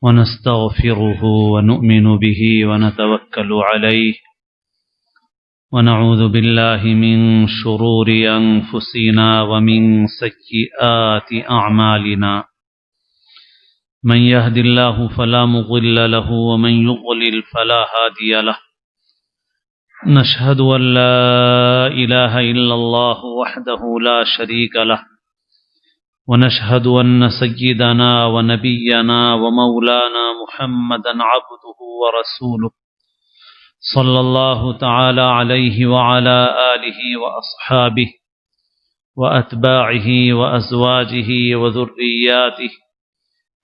ونستغفره ونؤمن به ونتوكل عليه ونعوذ بالله من شرور أنفسنا ومن سيئات أعمالنا من يهد الله فلا مضل له ومن يضلل فلا هادي له نشهد أن لا إله إلا الله وحده لا شريك له ونشهد أن سيدنا ونبينا ومولانا محمدا عبده ورسوله صلى الله تعالى عليه وعلى آله وأصحابه وأتباعه وأزواجه وذرياته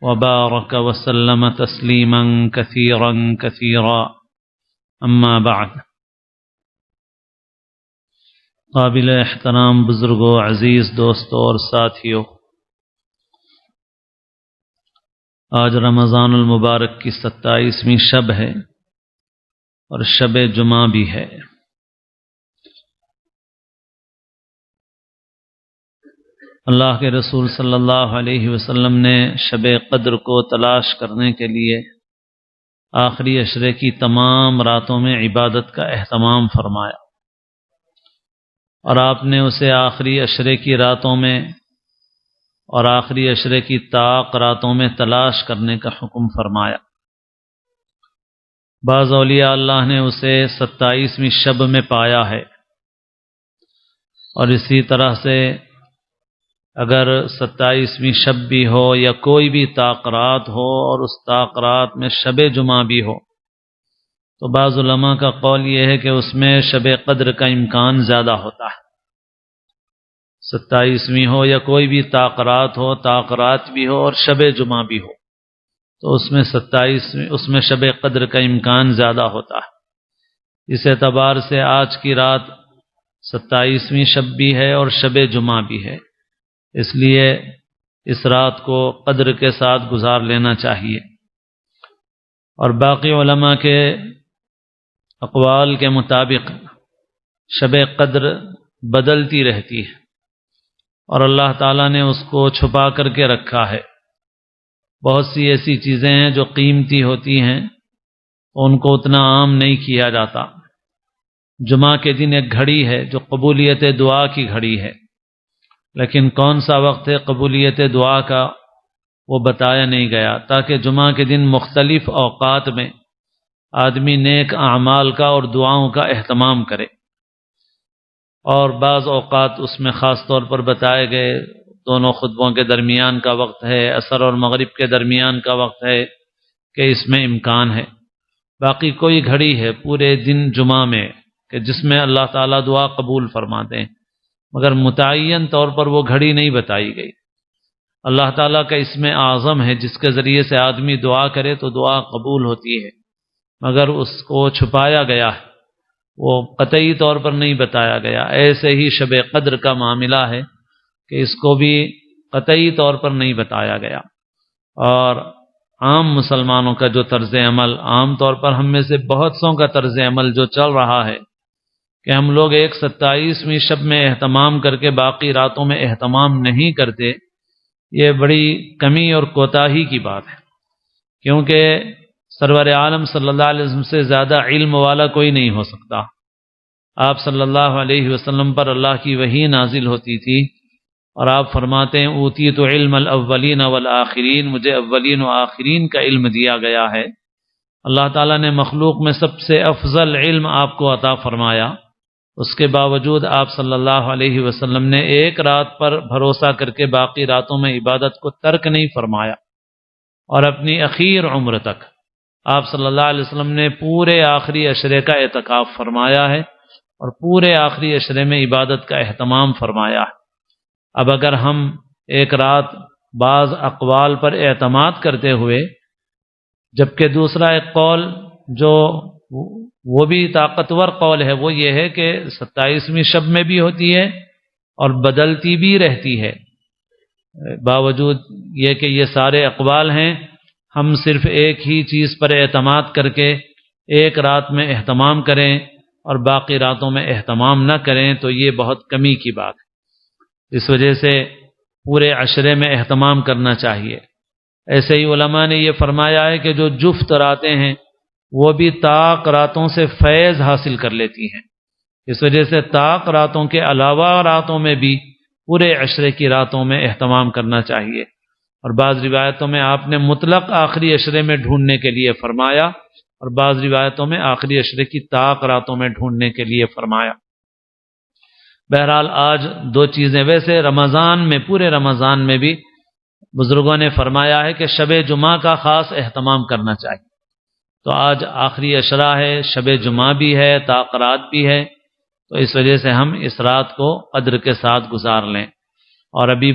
وبارك وسلم تسليما كثيرا كثيرا أما بعد. قابل احترام بزرگوں، عزیز دوستوں اور ساتھیوں، آج رمضان المبارک کی 27ویں شب ہے اور شب جمعہ بھی ہے۔ اللہ کے رسول صلی اللہ علیہ وسلم نے شب قدر کو تلاش کرنے کے لیے آخری عشرے کی تمام راتوں میں عبادت کا اہتمام فرمایا، اور آپ نے اسے آخری عشرے کی راتوں میں اور آخری عشرے کی طاق راتوں میں تلاش کرنے کا حکم فرمایا۔ بعض اولیاء اللہ نے اسے 27ویں شب میں پایا ہے، اور اسی طرح سے اگر 27ویں شب بھی ہو یا کوئی بھی طاق رات ہو اور اس طاق رات میں شب جمعہ بھی ہو، تو بعض علماء کا قول یہ ہے کہ اس میں شب قدر کا امکان زیادہ ہوتا ہے۔ 27ویں ہو یا کوئی بھی طاق رات ہو، طاق رات بھی ہو اور شب جمعہ بھی ہو، تو اس میں شب قدر کا امکان زیادہ ہوتا ہے۔ اس اعتبار سے آج کی رات 27ویں شب بھی ہے اور شب جمعہ بھی ہے، اس لیے اس رات کو قدر کے ساتھ گزار لینا چاہیے۔ اور باقی علماء کے اقوال کے مطابق شب قدر بدلتی رہتی ہے، اور اللہ تعالیٰ نے اس کو چھپا کر کے رکھا ہے۔ بہت سی ایسی چیزیں ہیں جو قیمتی ہوتی ہیں، ان کو اتنا عام نہیں کیا جاتا۔ جمعہ کے دن ایک گھڑی ہے جو قبولیت دعا کی گھڑی ہے، لیکن کون سا وقت ہے قبولیت دعا کا وہ بتایا نہیں گیا، تاکہ جمعہ کے دن مختلف اوقات میں آدمی نیک اعمال کا اور دعاؤں کا اہتمام کرے، اور بعض اوقات اس میں خاص طور پر بتائے گئے دونوں خطبوں کے درمیان کا وقت ہے، عصر اور مغرب کے درمیان کا وقت ہے کہ اس میں امکان ہے۔ باقی کوئی گھڑی ہے پورے دن جمعہ میں کہ جس میں اللہ تعالیٰ دعا قبول فرماتے ہیں، مگر متعین طور پر وہ گھڑی نہیں بتائی گئی۔ اللہ تعالیٰ کا اسم اعظم ہے جس کے ذریعے سے آدمی دعا کرے تو دعا قبول ہوتی ہے، مگر اس کو چھپایا گیا ہے، وہ قطعی طور پر نہیں بتایا گیا۔ ایسے ہی شب قدر کا معاملہ ہے کہ اس کو بھی قطعی طور پر نہیں بتایا گیا، اور عام مسلمانوں کا جو طرز عمل، عام طور پر ہم میں سے بہت سوں کا طرز عمل جو چل رہا ہے کہ ہم لوگ ایک 27ویں شب میں اہتمام کر کے باقی راتوں میں اہتمام نہیں کرتے، یہ بڑی کمی اور کوتاہی کی بات ہے، کیونکہ سرور عالم صلی اللہ علیہ وسلم سے زیادہ علم والا کوئی نہیں ہو سکتا۔ آپ صلی اللہ علیہ وسلم پر اللہ کی وحی نازل ہوتی تھی، اور آپ فرماتے ہیں اوتیت علم الاولین والآخرین، مجھے اولین و آخرین کا علم دیا گیا ہے۔ اللہ تعالیٰ نے مخلوق میں سب سے افضل علم آپ کو عطا فرمایا، اس کے باوجود آپ صلی اللہ علیہ وسلم نے ایک رات پر بھروسہ کر کے باقی راتوں میں عبادت کو ترک نہیں فرمایا، اور اپنی اخیر عمر تک آپ صلی اللہ علیہ وسلم نے پورے آخری عشرے کا اعتکاف فرمایا ہے، اور پورے آخری عشرے میں عبادت کا اہتمام فرمایا ہے۔ اب اگر ہم ایک رات بعض اقوال پر اعتماد کرتے ہوئے، جبکہ دوسرا ایک قول جو وہ بھی طاقتور قول ہے وہ یہ ہے کہ 27ویں شب میں بھی ہوتی ہے اور بدلتی بھی رہتی ہے، باوجود یہ کہ یہ سارے اقوال ہیں، ہم صرف ایک ہی چیز پر اعتماد کر کے ایک رات میں اہتمام کریں اور باقی راتوں میں اہتمام نہ کریں تو یہ بہت کمی کی بات ہے۔ اس وجہ سے پورے عشرے میں اہتمام کرنا چاہیے، ایسے ہی علماء نے یہ فرمایا ہے کہ جو جفت راتیں ہیں وہ بھی طاق راتوں سے فیض حاصل کر لیتی ہیں، اس وجہ سے طاق راتوں کے علاوہ راتوں میں بھی پورے عشرے کی راتوں میں اہتمام کرنا چاہیے۔ اور بعض روایتوں میں آپ نے مطلق آخری عشرے میں ڈھونڈنے کے لیے فرمایا، اور بعض روایتوں میں آخری عشرے کی طاق راتوں میں ڈھونڈنے کے لیے فرمایا۔ بہرحال آج دو چیزیں، ویسے رمضان میں، پورے رمضان میں بھی بزرگوں نے فرمایا ہے کہ شب جمعہ کا خاص اہتمام کرنا چاہیے۔ تو آج آخری عشرہ ہے، شب جمعہ بھی ہے، طاق رات بھی ہے، تو اس وجہ سے ہم اس رات کو قدر کے ساتھ گزار لیں۔ اور ابھی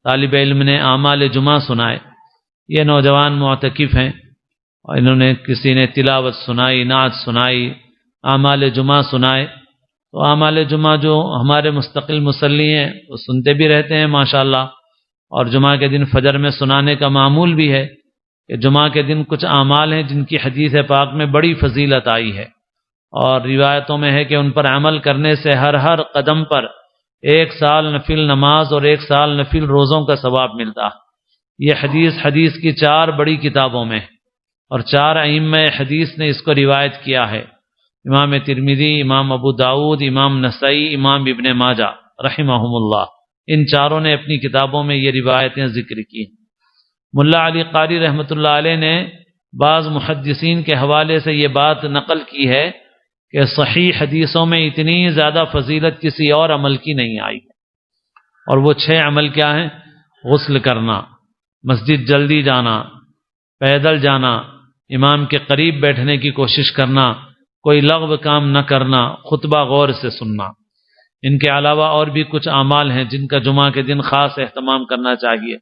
طالب علم نے اعمال جمعہ سنائے، یہ نوجوان معتکف ہیں اور انہوں نے، کسی نے تلاوت سنائی، نعت سنائی، اعمال جمعہ سنائے، تو اعمال جمعہ جو ہمارے مستقل مصلی ہیں وہ سنتے بھی رہتے ہیں ماشاءاللہ، اور جمعہ کے دن فجر میں سنانے کا معمول بھی ہے کہ جمعہ کے دن کچھ اعمال ہیں جن کی حدیث پاک میں بڑی فضیلت آئی ہے، اور روایتوں میں ہے کہ ان پر عمل کرنے سے ہر قدم پر 1 سال نفل نماز اور 1 سال نفل روزوں کا ثواب ملتا ہے۔ یہ حدیث کی 4 بڑی کتابوں میں، اور 4 ائمہ حدیث نے اس کو روایت کیا ہے، امام ترمذی، امام ابو داؤد، امام نسائی، امام ابن ماجہ رحمہم اللہ، ان چاروں نے اپنی کتابوں میں یہ روایتیں ذکر کی۔ ملا علی قاری رحمۃ اللہ علیہ نے بعض محدثین کے حوالے سے یہ بات نقل کی ہے کہ صحیح حدیثوں میں اتنی زیادہ فضیلت کسی اور عمل کی نہیں آئی ہے، اور وہ 6 عمل کیا ہیں؟ غسل کرنا، مسجد جلدی جانا، پیدل جانا، امام کے قریب بیٹھنے کی کوشش کرنا، کوئی لغو کام نہ کرنا، خطبہ غور سے سننا۔ ان کے علاوہ اور بھی کچھ اعمال ہیں جن کا جمعہ کے دن خاص اہتمام کرنا چاہیے۔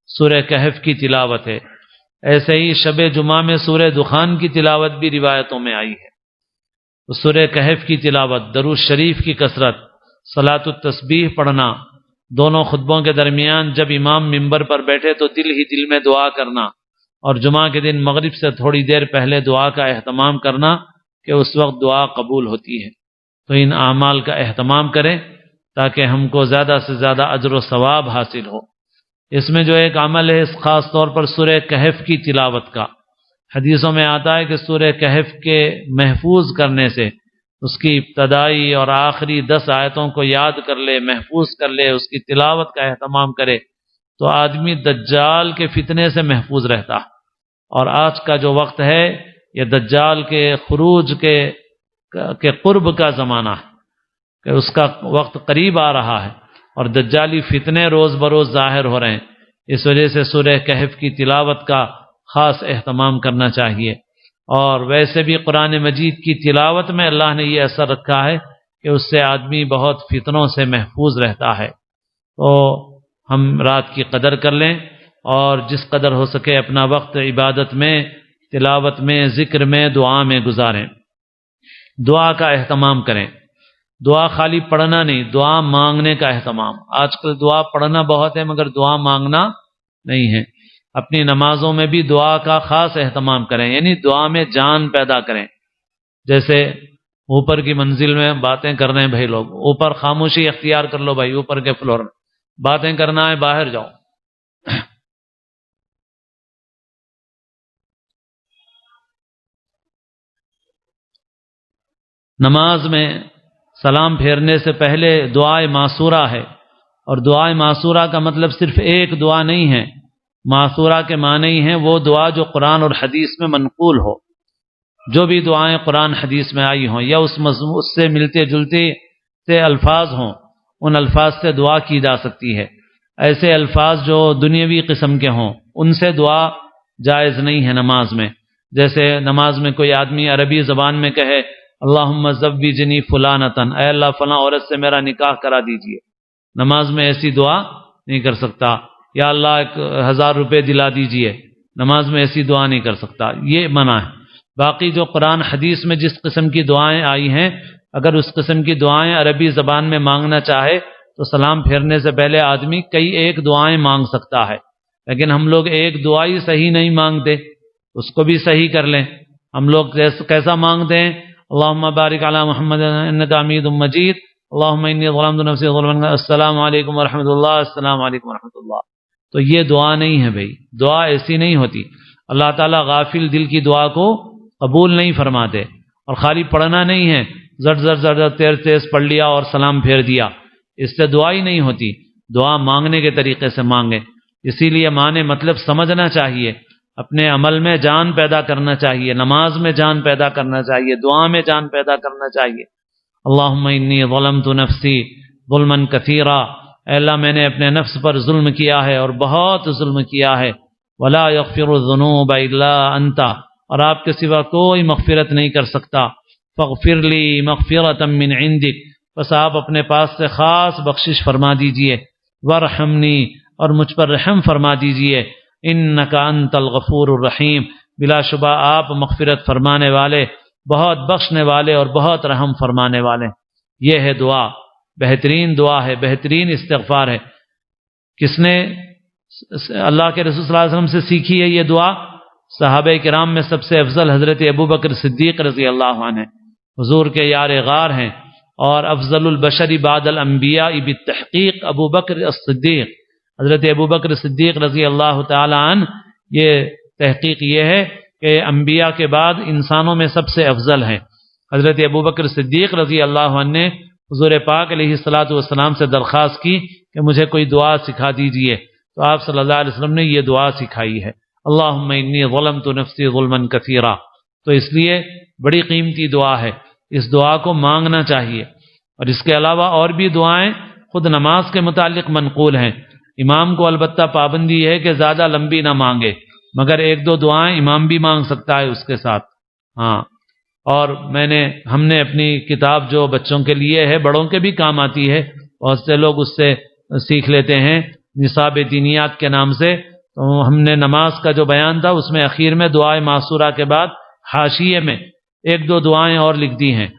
سورہ کہف کی تلاوت ہے، ایسے ہی شب جمعہ میں سورہ دخان کی تلاوت بھی روایتوں میں آئی ہے۔ سورہ کہف کی تلاوت، درود شریف کی کثرت، صلاۃ التسبیح پڑھنا، دونوں خطبوں کے درمیان جب امام ممبر پر بیٹھے تو دل ہی دل میں دعا کرنا، اور جمعہ کے دن مغرب سے تھوڑی دیر پہلے دعا کا اہتمام کرنا کہ اس وقت دعا قبول ہوتی ہے۔ تو ان اعمال کا اہتمام کریں تاکہ ہم کو زیادہ سے زیادہ اجر و ثواب حاصل ہو۔ اس میں جو ایک عمل ہے خاص طور پر سورہ کہف کی تلاوت کا، حدیثوں میں آتا ہے کہ سورہ کہف کے محفوظ کرنے سے، اس کی ابتدائی اور آخری 10 آیتوں کو یاد کر لے، محفوظ کر لے، اس کی تلاوت کا اہتمام کرے تو آدمی دجال کے فتنے سے محفوظ رہتا ہے۔ اور آج کا جو وقت ہے یہ دجال کے خروج کے قرب کا زمانہ ہے، کہ اس کا وقت قریب آ رہا ہے، اور دجالی فتنے روز بروز ظاہر ہو رہے ہیں۔ اس وجہ سے سورہ کہف کی تلاوت کا خاص اہتمام کرنا چاہیے۔ اور ویسے بھی قرآن مجید کی تلاوت میں اللہ نے یہ اثر رکھا ہے کہ اس سے آدمی بہت فتنوں سے محفوظ رہتا ہے۔ تو ہم رات کی قدر کر لیں اور جس قدر ہو سکے اپنا وقت عبادت میں، تلاوت میں، ذکر میں، دعا میں گزاریں۔ دعا کا اہتمام کریں، دعا خالی پڑھنا نہیں، دعا مانگنے کا اہتمام۔ آج کل دعا پڑھنا بہت ہے مگر دعا مانگنا نہیں ہے۔ اپنی نمازوں میں بھی دعا کا خاص اہتمام کریں، یعنی دعا میں جان پیدا کریں۔ جیسے اوپر کی منزل میں باتیں کر رہے ہیں بھائی لوگ، اوپر خاموشی اختیار کر لو بھائی، اوپر کے فلور میں باتیں کرنا ہے، باہر جاؤ۔ نماز میں سلام پھیرنے سے پہلے دعائے معصورہ ہے، اور دعائے معصورہ کا مطلب صرف ایک دعا نہیں ہے، معصورہ کے معنی ہیں وہ دعا جو قرآن اور حدیث میں منقول ہو۔ جو بھی دعائیں قرآن حدیث میں آئی ہوں یا اس سے ملتے جلتے سے الفاظ ہوں، ان الفاظ سے دعا کی جا سکتی ہے۔ ایسے الفاظ جو دنیاوی قسم کے ہوں ان سے دعا جائز نہیں ہے نماز میں۔ جیسے نماز میں کوئی آدمی عربی زبان میں کہے اللہم زوجنی فلانتن، اے اللہ فلاں عورت سے میرا نکاح کرا دیجئے، نماز میں ایسی دعا نہیں کر سکتا۔ یا اللہ 1000 روپے دلا دیجئے، نماز میں ایسی دعا نہیں کر سکتا، یہ منع ہے۔ باقی جو قرآن حدیث میں جس قسم کی دعائیں آئی ہیں، اگر اس قسم کی دعائیں عربی زبان میں مانگنا چاہے تو سلام پھیرنے سے پہلے آدمی کئی ایک دعائیں مانگ سکتا ہے، لیکن ہم لوگ ایک دعا ہی صحیح نہیں مانگتے، اس کو بھی صحیح کر لیں۔ ہم لوگ کیسا مانگتے ہیں؟ اللہم بارک علی محمد انک حمید مجید، اللہم انی ظلمت نفسی ظلما، السلام علیکم ورحمۃ اللہ، السلام علیکم ورحمۃ اللہ۔ تو یہ دعا نہیں ہے بھائی، دعا ایسی نہیں ہوتی۔ اللہ تعالیٰ غافل دل کی دعا کو قبول نہیں فرماتے۔ اور خالی پڑھنا نہیں ہے، زٹ زٹ زٹ زٹ تیز تیز پڑھ لیا اور سلام پھیر دیا، اس سے دعا ہی نہیں ہوتی۔ دعا مانگنے کے طریقے سے مانگے، اسی لیے معنی مطلب سمجھنا چاہیے، اپنے عمل میں جان پیدا کرنا چاہیے، نماز میں جان پیدا کرنا چاہیے، دعا میں جان پیدا کرنا چاہیے۔ اللہم انی ظلمت نفسی ظلما کثیرا، اے اللہ میں نے اپنے نفس پر ظلم کیا ہے اور بہت ظلم کیا ہے، ولا یغفر الذنوب الا انت، اور آپ کے سوا کوئی مغفرت نہیں کر سکتا، فاغفر لی مغفرۃ من عندک، بس آپ اپنے پاس سے خاص بخشش فرما دیجئے، وارحمنی، اور مجھ پر رحم فرما دیجئے، انک انت الغفور الرحیم، بلا شبہ آپ مغفرت فرمانے والے، بہت بخشنے والے اور بہت رحم فرمانے والے۔ یہ ہے دعا، بہترین دعا ہے، بہترین استغفار ہے۔ کس نے اللہ کے رسول صلی اللہ علیہ وسلم سے سیکھی ہے یہ دعا؟ صحابہ کرام میں سب سے افضل حضرت ابوبکر صدیق رضی اللہ عنہ، حضور کے یار غار ہیں، اور افضل البشر بعد الانبیاء بالتحقیق ابوبکر الصدیق، حضرت ابوبکر صدیق رضی اللہ تعالی عنہ، یہ تحقیق یہ ہے کہ انبیاء کے بعد انسانوں میں سب سے افضل ہے۔ حضرت ابوبکر صدیق رضی اللہ عنہ نے حضور پاک علیہ الصلاۃ والسلام سے درخواست کی کہ مجھے کوئی دعا سکھا دیجئے، تو آپ صلی اللہ علیہ وسلم نے یہ دعا سکھائی ہے، اللہم انی ظلمت نفسی ظلما کثیرا۔ تو اس لیے بڑی قیمتی دعا ہے، اس دعا کو مانگنا چاہیے۔ اور اس کے علاوہ اور بھی دعائیں خود نماز کے متعلق منقول ہیں۔ امام کو البتہ پابندی ہے کہ زیادہ لمبی نہ مانگے، مگر ایک دو دعائیں امام بھی مانگ سکتا ہے اس کے ساتھ۔ ہاں، اور ہم نے اپنی کتاب جو بچوں کے لیے ہے، بڑوں کے بھی کام آتی ہے، بہت سے لوگ اس سے سیکھ لیتے ہیں، نصاب دینیات کے نام سے، تو ہم نے نماز کا جو بیان تھا اس میں اخیر میں دعائے معصورہ کے بعد حاشیے میں ایک دو دعائیں اور لکھ دی ہیں۔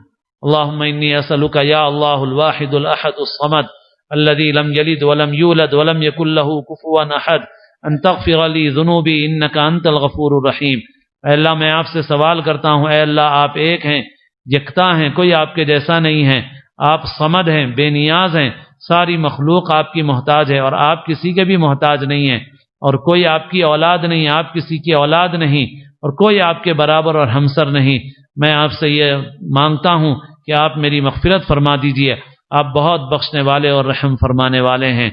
اللہم انی اسألک یا اللہ الواحد الاحد الصمد الذي لم يلد ولم يولد ولم يكن له كفوا احد ان تغفر لي ذنوبي انك انت الغفور الرحیم۔ اے اللہ میں آپ سے سوال کرتا ہوں، اے اللہ آپ ایک ہیں، یکتا ہیں، کوئی آپ کے جیسا نہیں ہے، آپ صمد ہیں، بے نیاز ہیں، ساری مخلوق آپ کی محتاج ہے اور آپ کسی کے بھی محتاج نہیں ہیں، اور کوئی آپ کی اولاد نہیں، آپ کسی کی اولاد نہیں، اور کوئی آپ کے برابر اور ہمسر نہیں۔ میں آپ سے یہ مانگتا ہوں کہ آپ میری مغفرت فرما دیجئے، آپ بہت بخشنے والے اور رحم فرمانے والے ہیں۔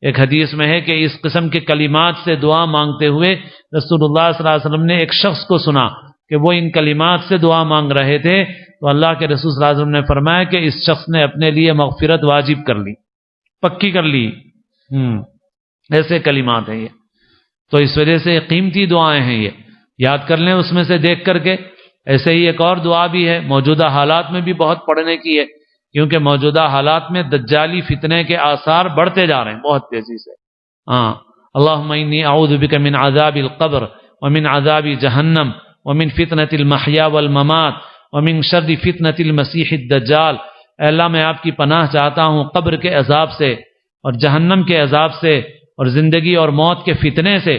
ایک حدیث میں ہے کہ اس قسم کے کلمات سے دعا مانگتے ہوئے رسول اللہ صلی اللہ علیہ وسلم نے ایک شخص کو سنا کہ وہ ان کلمات سے دعا مانگ رہے تھے، تو اللہ کے رسول صلی اللہ علیہ وسلم نے فرمایا کہ اس شخص نے اپنے لیے مغفرت واجب کر لی، پکی کر لی۔ ایسے کلمات ہیں یہ، تو اس وجہ سے قیمتی دعائیں ہیں، یہ یاد کر لیں اس میں سے دیکھ کر کے۔ ایسے ہی ایک اور دعا بھی ہے، موجودہ حالات میں بھی بہت پڑھنے کی ہے، کیونکہ موجودہ حالات میں دجالی فتنے کے آثار بڑھتے جا رہے ہیں بہت تیزی سے۔ اللہم انی اعوذ بک من عذاب القبر ومن عذاب جہنم ومن فتنة المحیا والممات ومن شر فتنة المسیح الدجال۔ اے اللہ میں آپ کی پناہ چاہتا ہوں قبر کے عذاب سے اور جہنم کے عذاب سے اور زندگی اور موت کے فتنے سے۔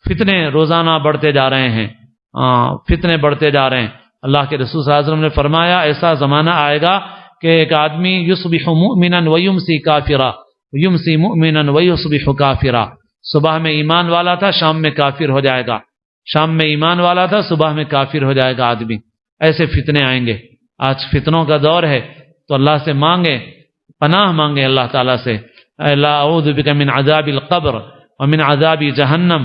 فتنے روزانہ بڑھتے جا رہے ہیں، فتنے بڑھتے جا رہے ہیں۔ اللہ کے رسول صلی اللہ علیہ وسلم نے فرمایا ایسا زمانہ آئے گا کہ ایک آدمی یصبح مؤمنا ویمسی کافرا یمسی مؤمنا ویصبح کافرا، صبح میں ایمان والا تھا، شام میں کافر ہو جائے گا، شام میں ایمان والا تھا، صبح میں کافر ہو جائے گا آدمی۔ ایسے فتنے آئیں گے، آج فتنوں کا دور ہے، تو اللہ سے مانگیں، پناہ مانگیں اللہ تعالیٰ سے۔ اے اللہ اعوذ بک من عذاب القبر ومن عذاب جہنم،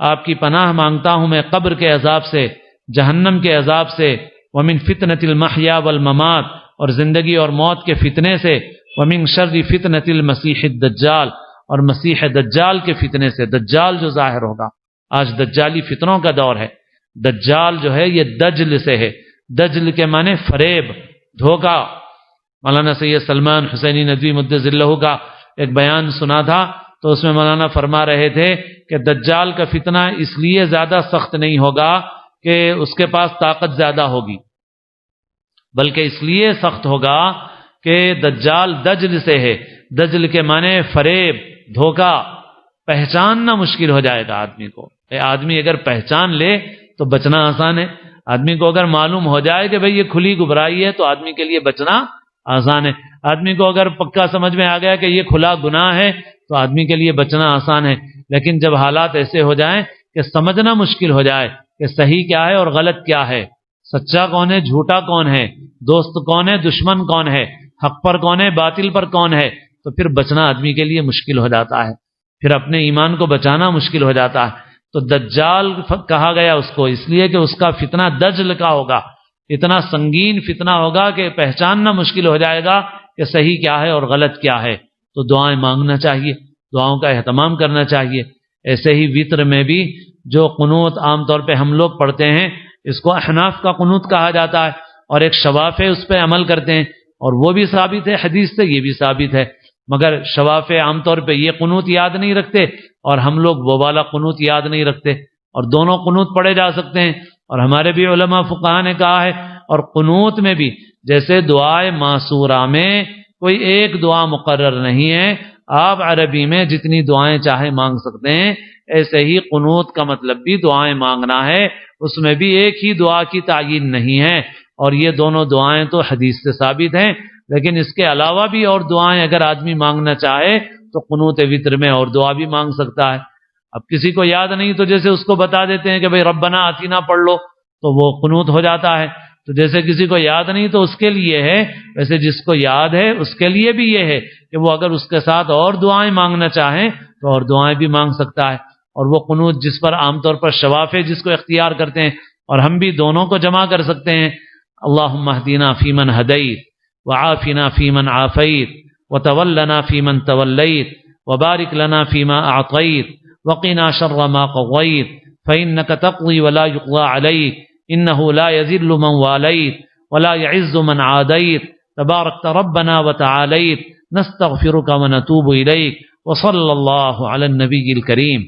آپ کی پناہ مانگتا ہوں میں قبر کے عذاب سے، جہنم کے عذاب سے، ومن فتنة المحیا والممات، اور زندگی اور موت کے فتنے سے، ومن شر فتنة المسیح الدجال، اور مسیح دجال کے فتنے سے۔ دجال جو ظاہر ہوگا، آج دجالی فتنوں کا دور ہے۔ دجال جو ہے یہ دجل سے ہے، دجل کے معنی فریب، دھوکہ۔ مولانا سید سلمان حسینی ندوی مدث اللہ کا ایک بیان سنا تھا، تو اس میں مولانا فرما رہے تھے کہ دجال کا فتنہ اس لیے زیادہ سخت نہیں ہوگا کہ اس کے پاس طاقت زیادہ ہوگی، بلکہ اس لیے سخت ہوگا کہ دجال دجل سے ہے۔ دجل کے معنی فریب، دھوکہ، پہچاننا مشکل ہو جائے گا آدمی کو۔ آدمی اگر پہچان لے تو بچنا آسان ہے، آدمی کو اگر معلوم ہو جائے کہ بھئی یہ کھلی گمراہی ہے تو آدمی کے لیے بچنا آسان ہے۔ آدمی کو اگر پکا سمجھ میں آ گیا کہ یہ کھلا گناہ ہے تو آدمی کے لیے بچنا آسان ہے۔ لیکن جب حالات ایسے ہو جائیں کہ سمجھنا مشکل ہو جائے کہ صحیح کیا ہے اور غلط کیا ہے، سچا کون ہے جھوٹا کون ہے، دوست کون ہے دشمن کون ہے، حق پر کون ہے باطل پر کون ہے، تو پھر بچنا آدمی کے لیے مشکل ہو جاتا ہے، پھر اپنے ایمان کو بچانا مشکل ہو جاتا ہے۔ تو دجال کہا گیا اس کو اس لیے کہ اس کا فتنہ دجل کا ہوگا، اتنا سنگین فتنہ ہوگا کہ پہچاننا مشکل ہو جائے گا کہ صحیح کیا ہے اور غلط کیا ہے۔ تو دعائیں مانگنا چاہیے، دعاؤں کا اہتمام کرنا چاہیے۔ ایسے ہی وطر میں بھی جو قنوت عام طور پہ ہم لوگ پڑھتے ہیں اس کو احناف کا قنوت کہا جاتا ہے، اور ایک شوافع اس پہ عمل کرتے ہیں، اور وہ بھی ثابت ہے حدیث سے، یہ بھی ثابت ہے، مگر شوافع عام طور پہ یہ قنوت یاد نہیں رکھتے اور ہم لوگ وہ والا قنوت یاد نہیں رکھتے، اور دونوں قنوت پڑھے جا سکتے ہیں۔ اور ہمارے بھی علماء فقہاء نے کہا ہے، اور قنوت میں بھی جیسے دعائے معصورہ میں کوئی ایک دعا مقرر نہیں ہے، آپ عربی میں جتنی دعائیں چاہے مانگ سکتے ہیں، ایسے ہی قنوت کا مطلب بھی دعائیں مانگنا ہے، اس میں بھی ایک ہی دعا کی تعین نہیں ہے، اور یہ دونوں دعائیں تو حدیث سے ثابت ہیں، لیکن اس کے علاوہ بھی اور دعائیں اگر آدمی مانگنا چاہے تو قنوت وطر میں اور دعا بھی مانگ سکتا ہے۔ اب کسی کو یاد نہیں تو جیسے اس کو بتا دیتے ہیں کہ بھئی ربنا آتینا پڑھ لو، تو وہ قنوت ہو جاتا ہے۔ تو جیسے کسی کو یاد نہیں تو اس کے لیے ہے، ویسے جس کو یاد ہے اس کے لیے بھی یہ ہے کہ وہ اگر اس کے ساتھ اور دعائیں مانگنا چاہیں تو اور دعائیں بھی مانگ سکتا ہے۔ اور وہ قنوت جس پر عام طور پر شوافع جس کو اختیار کرتے ہیں، اور ہم بھی دونوں کو جمع کر سکتے ہیں، اللہم اہدنا فیمن ہدیت وعافنا فیمن عافیت وتولنا فیمن تولیت وبارک لنا فیما اعطیت وقنا شر ما قضیت فإنک تقضی ولا یقضى علیک انه لا یذل من والیت ولا يعز من عادیت تبارکت ربنا وتعالیت نستغفرک ونتوب الیک وصلی اللہ علی النبی الکریم۔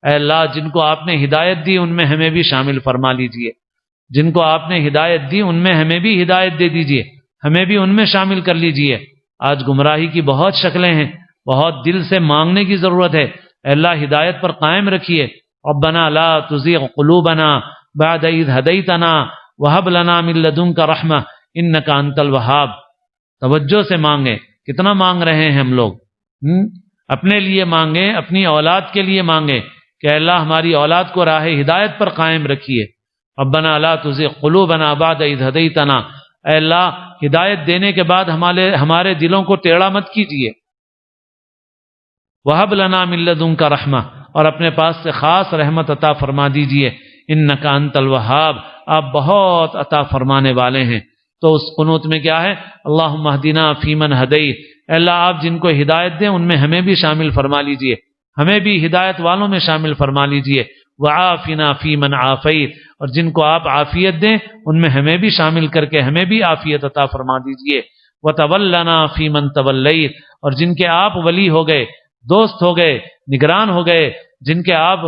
اے اللہ جن کو آپ نے ہدایت دی ان میں ہمیں بھی شامل فرما لیجئے، جن کو آپ نے ہدایت دی ان میں ہمیں بھی ہدایت دے دیجئے، ہمیں بھی ان میں شامل کر لیجئے۔ آج گمراہی کی بہت شکلیں ہیں، بہت دل سے مانگنے کی ضرورت ہے۔ اے اللہ ہدایت پر قائم رکھیے، ربنا لا تزغ قلوبنا بعد اذ ہدیتنا وہب لنا من لدنک رحمہ انک انت الوہاب۔ توجہ سے مانگیں، کتنا مانگ رہے ہیں ہم لوگ، اپنے لیے مانگیں، اپنی اولاد کے لیے مانگیں کہ اے اللہ ہماری اولاد کو راہ ہدایت پر قائم رکھیے۔ ربنا لا تزغ قلوبنا بعد اذ ہدیتنا، اے اللہ ہدایت دینے کے بعد ہمارے دلوں کو ٹیڑھا مت کیجیے۔ وہب لنا من لدنک رحمہ، اور اپنے پاس سے خاص رحمت عطا فرما دیجیے، انک انت الوہاب، آپ بہت عطا فرمانے والے ہیں۔ تو اس قنوت میں کیا ہے، اللہم اہدنا فیمن ہدیت، اے اللہ آپ جن کو ہدایت دیں ان میں ہمیں بھی شامل فرما لیجیے، ہمیں بھی ہدایت والوں میں شامل فرما لیجیے۔ وعافنا فیمن عافیت، اور جن کو آپ عافیت دیں ان میں ہمیں بھی شامل کر کے ہمیں بھی عافیت عطا فرما دیجیے۔ وتولنا فیمن تولیت، اور جن کے آپ ولی ہو گئے، دوست ہو گئے، نگران ہو گئے، جن کے آپ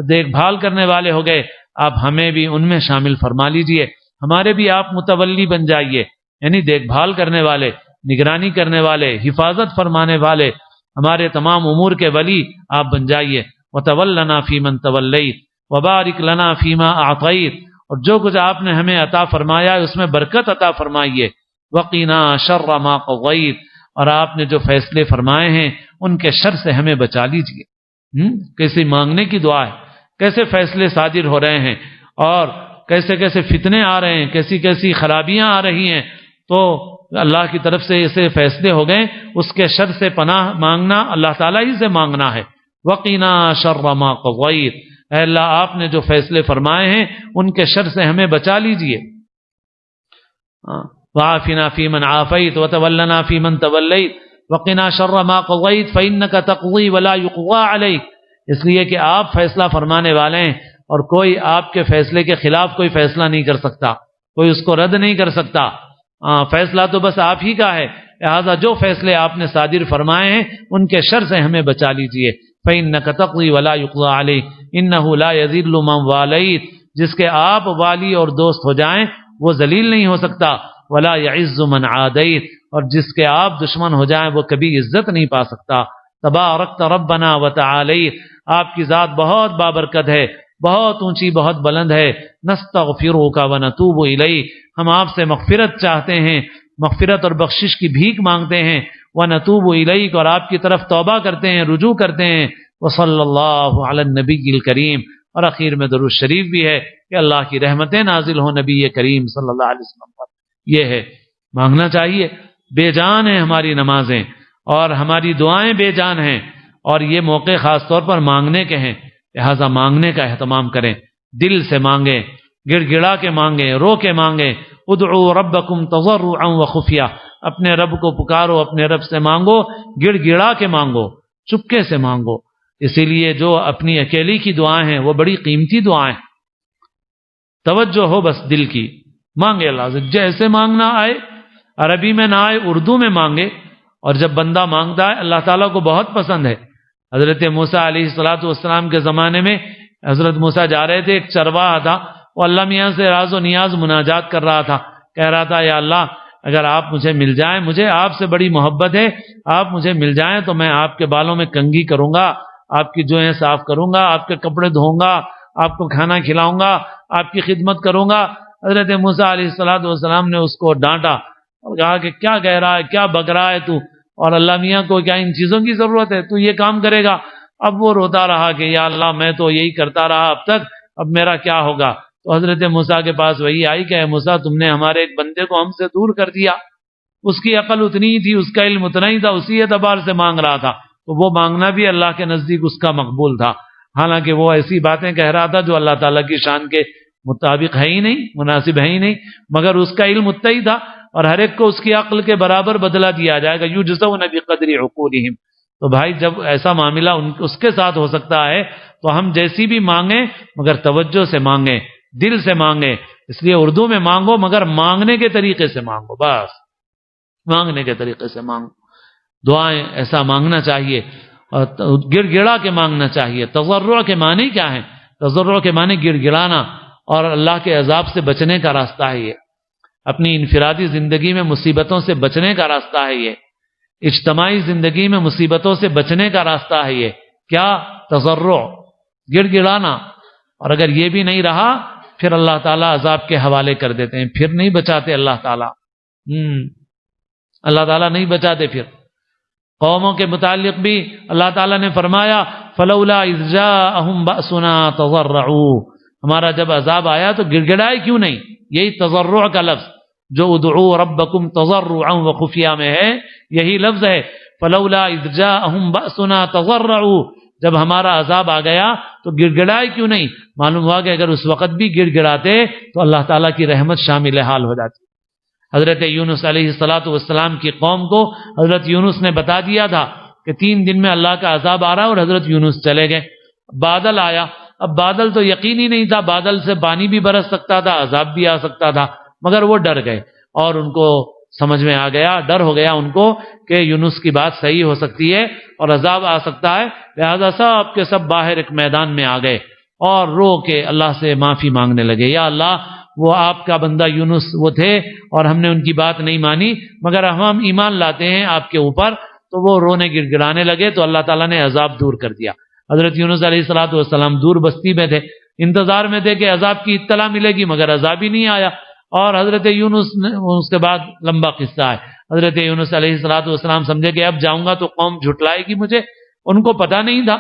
دیکھ بھال کرنے والے ہو گئے، آپ ہمیں بھی ان میں شامل فرما لیجیے، ہمارے بھی آپ متولی بن جائیے، یعنی دیکھ بھال کرنے والے، نگرانی کرنے والے، حفاظت فرمانے والے، ہمارے تمام امور کے ولی آپ بن جائیے۔ وتولنا فیمن تولیت وبارک لنا فیما اعطیت، اور جو کچھ آپ نے ہمیں عطا فرمایا ہے اس میں برکت عطا فرمائیے۔ وقنا شر ما قضیت، اور آپ نے جو فیصلے فرمائے ہیں ان کے شر سے ہمیں بچا لیجیے۔ کیسی مانگنے کی دعا ہے، کیسے فیصلے صادر ہو رہے ہیں، اور کیسے کیسے فتنے آ رہے ہیں، کیسی کیسی خرابیاں آ رہی ہیں، تو اللہ کی طرف سے ایسے فیصلے ہو گئے، اس کے شر سے پناہ مانگنا اللہ تعالیٰ ہی سے مانگنا ہے۔ وقنا شر ما قضیت، اے اللہ آپ نے جو فیصلے فرمائے ہیں ان کے شر سے ہمیں بچا لیجیے۔ وعافنا فیمن عافیت وتولنا فیمن تولیت وقنا شر ما قضیت فإنک تقضی ولا یقضى علیک، اس لیے کہ آپ فیصلہ فرمانے والے ہیں اور کوئی آپ کے فیصلے کے خلاف کوئی فیصلہ نہیں کر سکتا، کوئی اس کو رد نہیں کر سکتا، فیصلہ تو بس آپ ہی کا ہے، لہذا جو فیصلے آپ نے صادر فرمائے ہیں ان کے شر سے ہمیں بچا لیجیے۔ فإنک تقضی ولا یقضى علیک انہ لا یذل من والیت، جس کے آپ والی اور دوست ہو جائیں وہ ذلیل نہیں ہو سکتا، ولا یعز من عادیت، اور جس کے آپ دشمن ہو جائیں وہ کبھی عزت نہیں پا سکتا۔ تبارکت ربنا وتعالیت، آپ کی ذات بہت بابرکت ہے، بہت اونچی، بہت بلند ہے۔ نستغفرک ونتوب الیک، ہم آپ سے مغفرت چاہتے ہیں، مغفرت اور بخشش کی بھیک مانگتے ہیں۔ ونتوب الیک، اور آپ کی طرف توبہ کرتے ہیں، رجوع کرتے ہیں۔ وصلی اللہ علی النبی الکریم، اور اخیر میں درود شریف بھی ہے کہ اللہ کی رحمتیں نازل ہوں نبی کریم صلی اللہ علیہ وسلم پر۔ یہ ہے مانگنا چاہیے۔ بے جان ہیں ہماری نمازیں اور ہماری دعائیں بے جان ہیں، اور یہ موقع خاص طور پر مانگنے کے ہیں، لہذا مانگنے کا اہتمام کریں، دل سے مانگیں، گڑ گڑا کے مانگیں، رو کے مانگیں۔ ادعوا ربکم تضرعا وخفیہ، اپنے رب کو پکارو، اپنے رب سے مانگو، گڑ گڑا کے مانگو، چپکے سے مانگو۔ اسی لیے جو اپنی اکیلی کی دعائیں ہیں وہ بڑی قیمتی دعائیں ہیں۔ توجہ ہو بس دل کی، مانگے اللہ سے جیسے مانگنا آئے، عربی میں نہ آئے اردو میں مانگے، اور جب بندہ مانگتا ہے اللہ تعالیٰ کو بہت پسند ہے۔ حضرت موسیٰ علیہ السلام کے زمانے میں حضرت موسیٰ جا رہے تھے، ایک چرواہا تھا، وہ اللہ میاں سے راز و نیاز مناجات کر رہا تھا، کہہ رہا تھا یا اللہ اگر آپ مجھے مل جائیں، مجھے آپ سے بڑی محبت ہے، آپ مجھے مل جائیں تو میں آپ کے بالوں میں کنگھی کروں گا، آپ کی جوئیں صاف کروں گا، آپ کے کپڑے دھوؤں گا، آپ کو کھانا کھلاؤں گا، آپ کی خدمت کروں گا۔ حضرت موسیٰ علیہ السلام نے اس کو ڈانٹا اور کہا کہ کیا کہہ رہا ہے، کیا بک رہا ہے تو، اور اللہ میاں کو کیا ان چیزوں کی ضرورت ہے، تو یہ کام کرے گا؟ اب وہ روتا رہا کہ یا اللہ میں تو یہی کرتا رہا اب تک، اب میرا کیا ہوگا؟ تو حضرت موسیٰ کے پاس وہی آئی کہ اے موسیٰ تم نے ہمارے ایک بندے کو ہم سے دور کر دیا، اس کی عقل اتنی ہی تھی، اس کا علم اتنا ہی تھا، اسی اعتبار سے مانگ رہا تھا، تو وہ مانگنا بھی اللہ کے نزدیک اس کا مقبول تھا، حالانکہ وہ ایسی باتیں کہہ رہا تھا جو اللہ تعالیٰ کی شان کے مطابق ہے ہی نہیں، مناسب ہے ہی نہیں، مگر اس کا علم اتنا ہی تھا، اور ہر ایک کو اس کی عقل کے برابر بدلہ دیا جائے گا، یجزون بقدر عقولہم۔ تو بھائی جب ایسا معاملہ اس کے ساتھ ہو سکتا ہے تو ہم جیسی بھی مانگیں مگر توجہ سے مانگیں، دل سے مانگیں۔ اس لیے اردو میں مانگو مگر مانگنے کے طریقے سے مانگو، بس مانگنے کے طریقے سے مانگو۔ دعائیں ایسا مانگنا چاہیے، اور گڑ گڑا کے مانگنا چاہیے۔ تضرع کے معنی کیا ہیں؟ تضرع کے معنی گڑ گڑانا، اور اللہ کے عذاب سے بچنے کا راستہ ہے یہ، اپنی انفرادی زندگی میں مصیبتوں سے بچنے کا راستہ ہے یہ، اجتماعی زندگی میں مصیبتوں سے بچنے کا راستہ ہے یہ۔ کیا؟ تضرع، گڑ گڑانا۔ اور اگر یہ بھی نہیں رہا پھر اللہ تعالیٰ عذاب کے حوالے کر دیتے ہیں، پھر نہیں بچاتے اللہ تعالیٰ، اللہ تعالیٰ نہیں بچاتے۔ پھر قوموں کے متعلق بھی اللہ تعالیٰ نے فرمایا فلولا اذ جاءہم بأسنا تضرعوا، ہمارا جب عذاب آیا تو گڑ گڑائے کیوں نہیں؟ یہی تضرع کا لفظ جو ادعوا ربکم تضرعا وخفیہ میں ہے، یہی لفظ ہے فلولا اذ جاءہم بأسنا تضرعوا، جب ہمارا عذاب آ گیا تو گڑ گڑائے کیوں نہیں؟ معلوم ہوا کہ اگر اس وقت بھی گڑ گڑاتے تو اللہ تعالیٰ کی رحمت شامل حال ہو جاتی۔ حضرت یونس علیہ السلام کی قوم کو حضرت یونس نے بتا دیا تھا کہ 3 دن میں اللہ کا عذاب آ رہا ہے، اور حضرت یونس چلے گئے۔ بادل آیا، اب بادل تو یقینی نہیں تھا، بادل سے پانی بھی برس سکتا تھا، عذاب بھی آ سکتا تھا، مگر وہ ڈر گئے، اور ان کو سمجھ میں آ گیا، ڈر ہو گیا ان کو کہ یونس کی بات صحیح ہو سکتی ہے اور عذاب آ سکتا ہے، لہذا سب کے سب باہر ایک میدان میں آ گئے اور رو کے اللہ سے معافی مانگنے لگے، یا اللہ وہ آپ کا بندہ یونس وہ تھے اور ہم نے ان کی بات نہیں مانی، مگر ہم ایمان لاتے ہیں آپ کے اوپر۔ تو وہ رونے گڑ گڑانے لگے تو اللہ تعالیٰ نے عذاب دور کر دیا۔ حضرت یونس علیہ السلام دور بستی میں تھے، انتظار میں تھے کہ عذاب کی اطلاع ملے گی، مگر عذاب ہی نہیں آیا، اور حضرت یونس اس کے بعد لمبا قصہ ہے۔ حضرت یونس علیہ السلام سمجھے کہ اب جاؤں گا تو قوم جھٹلائے گی مجھے، ان کو پتہ نہیں تھا۔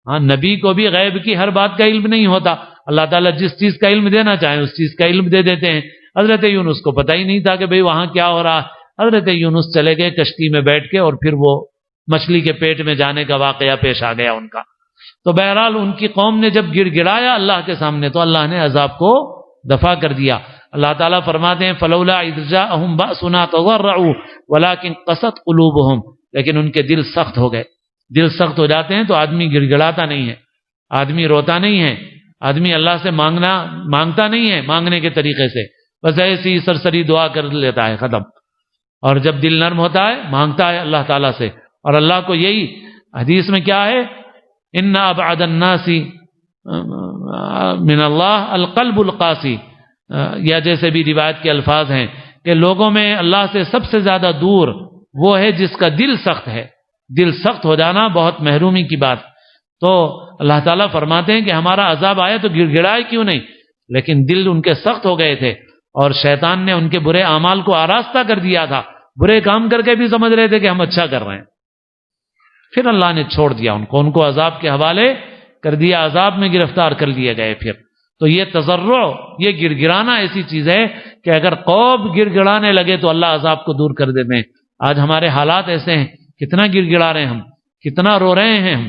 ہاں، نبی کو بھی غیب کی ہر بات کا علم نہیں ہوتا، اللہ تعالیٰ جس چیز کا علم دینا چاہیں اس چیز کا علم دے دیتے ہیں۔ حضرت یونس کو پتہ ہی نہیں تھا کہ بھئی وہاں کیا ہو رہا۔ حضرت یونس چلے گئے کشتی میں بیٹھ کے، اور پھر وہ مچھلی کے پیٹ میں جانے کا واقعہ پیش آ گیا ان کا۔ تو بہرحال ان کی قوم نے جب گڑ گڑایا اللہ کے سامنے تو اللہ نے عذاب کو دفع کر دیا۔ اللہ تعالیٰ فرماتے ہیں فلولا اذ جاءہم بأسنا تضرعوا ولکن قست قلوبہم، لیکن ان کے دل سخت ہو گئے۔ دل سخت ہو جاتے ہیں تو آدمی گڑ گڑاتا نہیں ہے، آدمی روتا نہیں ہے، آدمی اللہ سے مانگتا نہیں ہے مانگنے کے طریقے سے، بس ایسی سرسری دعا کر لیتا ہے، ختم۔ اور جب دل نرم ہوتا ہے مانگتا ہے اللہ تعالیٰ سے، اور اللہ کو یہی حدیث میں کیا ہے، ان ابعد الناس من اللہ القلب القاسی، یا جیسے بھی روایت کے الفاظ ہیں کہ لوگوں میں اللہ سے سب سے زیادہ دور وہ ہے جس کا دل سخت ہے۔ دل سخت ہو جانا بہت محرومی کی بات۔ تو اللہ تعالیٰ فرماتے ہیں کہ ہمارا عذاب آیا تو گڑ گڑائے کیوں نہیں، لیکن دل ان کے سخت ہو گئے تھے، اور شیطان نے ان کے برے اعمال کو آراستہ کر دیا تھا، برے کام کر کے بھی سمجھ رہے تھے کہ ہم اچھا کر رہے ہیں۔ پھر اللہ نے چھوڑ دیا ان کو عذاب کے حوالے کر دیا، عذاب میں گرفتار کر لیے گئے پھر۔ تو یہ تضرع، یہ گڑ گڑانا ایسی چیز ہے کہ اگر قوم گڑ گڑانے لگے تو اللہ عذاب کو دور کر دیتے ہیں۔ آج ہمارے حالات ایسے ہیں، کتنا گڑ گڑا رہے ہیں ہم، کتنا رو رہے ہیں ہم،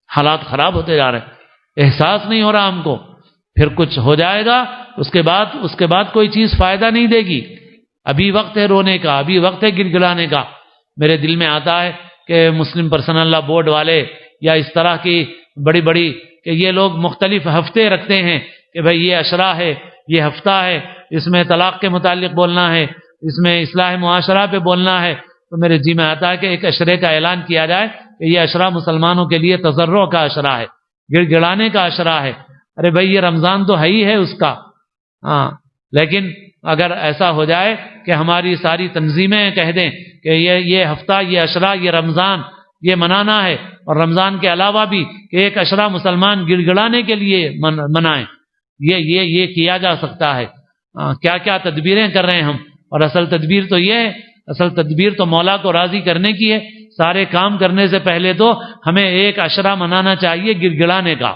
حالات خراب ہوتے جا رہے ہیں، احساس نہیں ہو رہا ہم کو۔ پھر کچھ ہو جائے گا، اس کے بعد کوئی چیز فائدہ نہیں دے گی۔ ابھی وقت ہے رونے کا، ابھی وقت ہے گڑ گڑانے کا۔ میرے دل میں آتا ہے کہ مسلم پرسنل لا بورڈ والے یا اس طرح کی بڑی بڑی کہ یہ لوگ مختلف ہفتے رکھتے ہیں کہ بھئی یہ عشرہ ہے، یہ ہفتہ ہے، اس میں طلاق کے متعلق بولنا ہے، اس میں اصلاح معاشرہ پہ بولنا ہے۔ تو میرے جی میں آتا ہے کہ ایک عشرے کا اعلان کیا جائے کہ یہ عشرہ مسلمانوں کے لیے تضرع کا عشرہ ہے، گڑ گڑانے کا عشرہ ہے۔ ارے بھئی یہ رمضان تو ہے ہی ہے اس کا، ہاں، لیکن اگر ایسا ہو جائے کہ ہماری ساری تنظیمیں کہہ دیں کہ یہ ہفتہ، یہ عشرہ، یہ رمضان یہ منانا ہے، اور رمضان کے علاوہ بھی کہ ایک عشرہ مسلمان گڑ گڑانے کے لیے منائیں، یہ کیا جا سکتا ہے۔ کیا کیا تدبیریں کر رہے ہیں ہم، اور اصل تدبیر تو یہ ہے، اصل تدبیر تو مولا کو راضی کرنے کی ہے۔ سارے کام کرنے سے پہلے تو ہمیں ایک عشرہ منانا چاہیے گڑ گڑانے کا،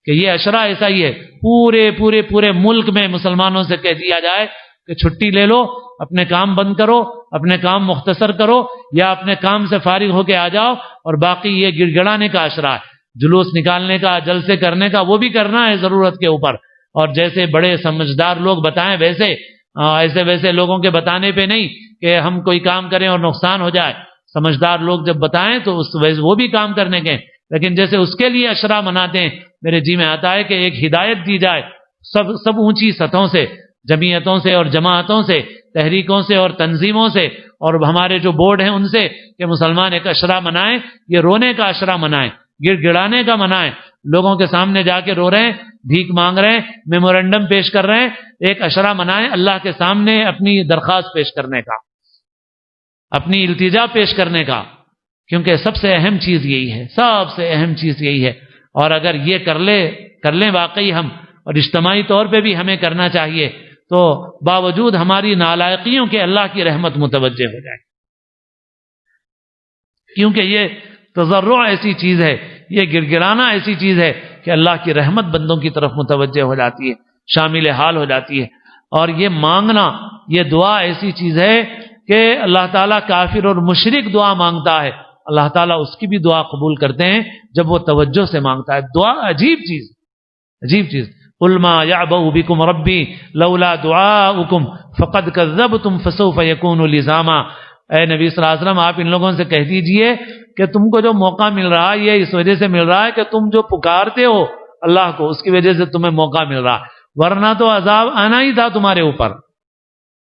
کہ یہ عشرہ ایسا ہی ہے۔ پورے ملک میں مسلمانوں سے کہہ دیا جائے کہ چھٹی لے لو، اپنے کام بند کرو، اپنے کام مختصر کرو، یا اپنے کام سے فارغ ہو کے آ جاؤ، اور باقی یہ گڑ گڑانے کا عشرہ ہے، جلوس نکالنے کا، جلسے کرنے کا، وہ بھی کرنا ہے ضرورت کے اوپر، اور جیسے بڑے سمجھدار لوگ بتائیں ویسے، ایسے ویسے لوگوں کے بتانے پہ نہیں کہ ہم کوئی کام کریں اور نقصان ہو جائے۔ سمجھدار لوگ جب بتائیں تو وہ بھی کام کرنے کے، لیکن جیسے اس کے لیے عشرہ مناتے ہیں، میرے جی میں آتا ہے کہ ایک ہدایت دی جائے سب اونچی سطحوں سے، جمعیتوں سے اور جماعتوں سے، تحریکوں سے اور تنظیموں سے، اور ہمارے جو بورڈ ہیں ان سے، کہ مسلمان ایک عشرہ منائیں، یہ رونے کا عشرہ منائیں، گڑ گڑانے کا منائیں۔ لوگوں کے سامنے جا کے رو رہے ہیں، بھیک مانگ رہے ہیں، میمورنڈم پیش کر رہے ہیں، ایک عشرہ منائیں اللہ کے سامنے اپنی درخواست پیش کرنے کا، اپنی التجا پیش کرنے کا، کیونکہ سب سے اہم چیز یہی ہے، سب سے اہم چیز یہی ہے۔ اور اگر یہ کر لیں واقعی ہم، اور اجتماعی طور پہ بھی ہمیں کرنا چاہیے، تو باوجود ہماری نالائقیوں کے اللہ کی رحمت متوجہ ہو جائے، کیونکہ یہ تضرع ایسی چیز ہے، یہ گڑ گڑانا ایسی چیز ہے کہ اللہ کی رحمت بندوں کی طرف متوجہ ہو جاتی ہے، شامل حال ہو جاتی ہے۔ اور یہ مانگنا، یہ دعا ایسی چیز ہے کہ اللہ تعالیٰ کافر اور مشرک دعا مانگتا ہے، اللہ تعالیٰ اس کی بھی دعا قبول کرتے ہیں جب وہ توجہ سے مانگتا ہے۔ دعا عجیب چیز۔ قل ما يعبأ بكم ربي لولا دعاؤكم فقد كذبتم فسوف يكون لزاما۔ اے نبی صلی اللہ علیہ وسلم، آپ ان لوگوں سے کہہ دیجئے کہ تم کو جو موقع مل رہا ہے یہ اس وجہ سے مل رہا ہے کہ تم جو پکارتے ہو اللہ کو، اس کی وجہ سے تمہیں موقع مل رہا ہے، ورنہ تو عذاب آنا ہی تھا تمہارے اوپر،